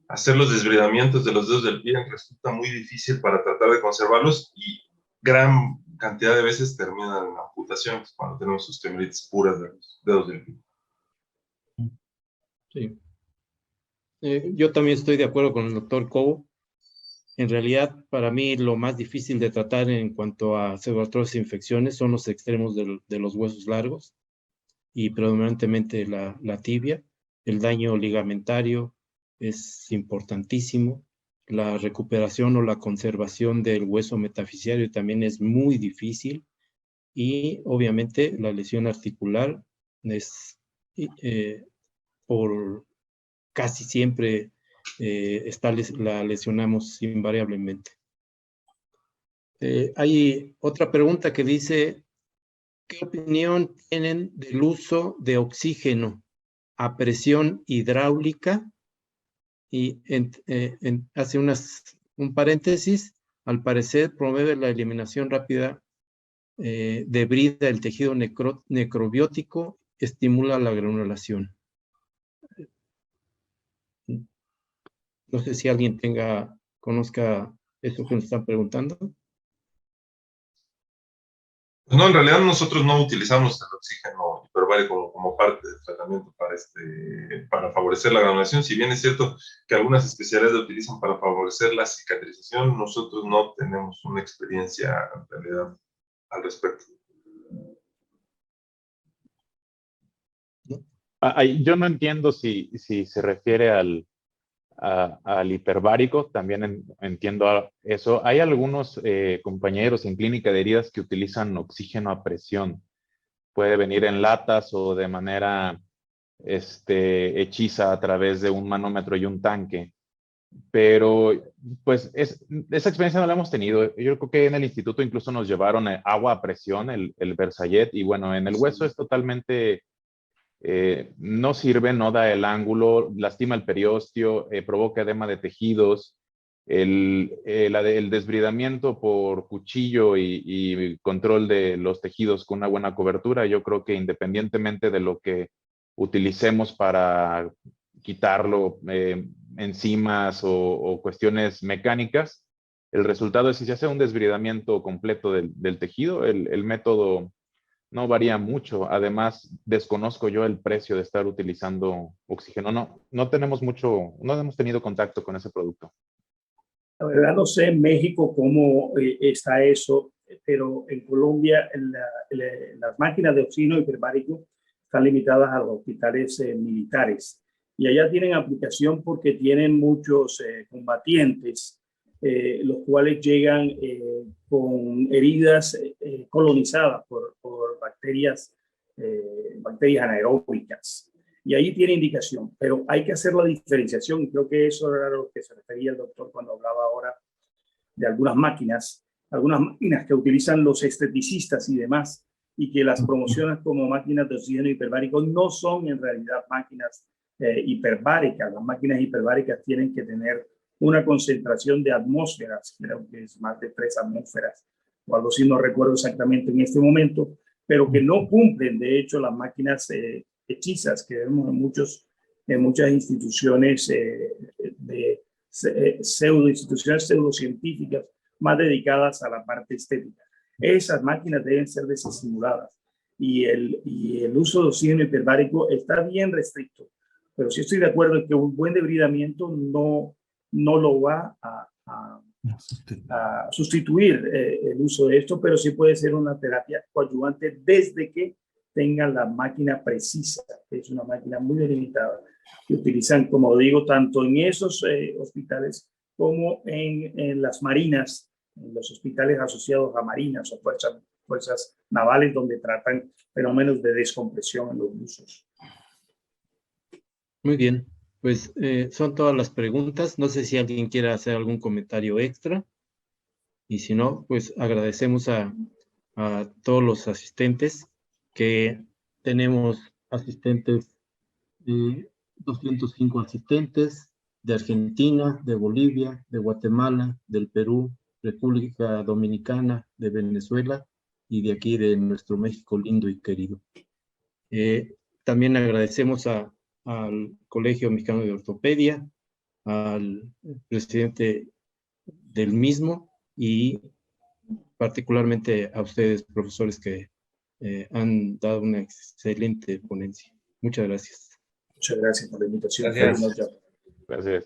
Hacer los desbridamientos de los dedos del pie resulta muy difícil para tratar de conservarlos, y gran cantidad de veces terminan en amputaciones cuando tenemos osteomielitis puras de los dedos del pie. Sí. Yo también estoy de acuerdo con el doctor Cobo. En realidad, para mí, lo más difícil de tratar en cuanto a pseudoartrosis e infecciones son los extremos de los huesos largos, y predominantemente la tibia. El daño ligamentario es importantísimo. La recuperación o la conservación del hueso metafisiario también es muy difícil. Y obviamente la lesión articular es por casi siempre la lesionamos invariablemente. Hay otra pregunta que dice, ¿qué opinión tienen del uso de oxígeno a presión hidráulica? Y hace un paréntesis, al parecer promueve la eliminación rápida de brida del tejido necrobiótico, estimula la granulación. No sé si alguien conozca eso que nos están preguntando. No, en realidad nosotros no utilizamos el oxígeno hiperbárico como parte del tratamiento para favorecer la granulación. Si bien es cierto que algunas especialidades lo utilizan para favorecer la cicatrización, nosotros no tenemos una experiencia en realidad al respecto. Yo no entiendo si se refiere al hiperbárico, también entiendo eso. Hay algunos compañeros en clínica de heridas que utilizan oxígeno a presión. Puede venir en latas o de manera hechiza a través de un manómetro y un tanque. Pero, pues, esa experiencia no la hemos tenido. Yo creo que en el instituto incluso nos llevaron agua a presión, el Versayet, y bueno, en el hueso es totalmente... no sirve, no da el ángulo, lastima el periósteo, provoca edema de tejidos, el desbridamiento por cuchillo y control de los tejidos con una buena cobertura. Yo creo que independientemente de lo que utilicemos para quitarlo, enzimas o cuestiones mecánicas, el resultado es si se hace un desbridamiento completo del tejido, el método no varía mucho. Además, desconozco yo el precio de estar utilizando oxígeno. No hemos tenido contacto con ese producto. La verdad no sé en México cómo está eso, pero en Colombia las máquinas de oxígeno hiperbárico están limitadas a los hospitales militares. Y allá tienen aplicación porque tienen muchos combatientes, los cuales llegan con heridas colonizadas por bacterias anaeróbicas. Y ahí tiene indicación, pero hay que hacer la diferenciación, y creo que eso era lo que se refería el doctor cuando hablaba ahora de algunas máquinas que utilizan los esteticistas y demás, y que las promocionan como máquinas de oxígeno hiperbárico no son en realidad máquinas hiperbáricas. Las máquinas hiperbáricas tienen que tener una concentración de atmósferas, creo que es más de 3 atmósferas, o algo así, no recuerdo exactamente en este momento, pero que no cumplen, de hecho, las máquinas hechizas que vemos en muchas instituciones instituciones pseudocientíficas más dedicadas a la parte estética. Esas máquinas deben ser desestimuladas y el uso de oxígeno hiperbárico está bien restricto, pero sí estoy de acuerdo en que un buen debridamiento no lo va a sustituir el uso de esto, pero sí puede ser una terapia coadyuvante desde que tengan la máquina precisa, que es una máquina muy delimitada, que utilizan, como digo, tanto en esos hospitales como en las marinas, en los hospitales asociados a marinas o fuerzas navales, donde tratan fenómenos de descompresión en los buzos. Muy bien, pues son todas las preguntas. No sé si alguien quiere hacer algún comentario extra. Y si no, pues agradecemos a todos los asistentes, que tenemos asistentes, 205 asistentes de Argentina, de Bolivia, de Guatemala, del Perú, República Dominicana, de Venezuela y de aquí de nuestro México lindo y querido. También agradecemos al Colegio Mexicano de Ortopedia, al presidente del mismo y particularmente a ustedes, profesores, que han dado una excelente ponencia. Muchas gracias. Muchas gracias por la invitación. Gracias. Gracias.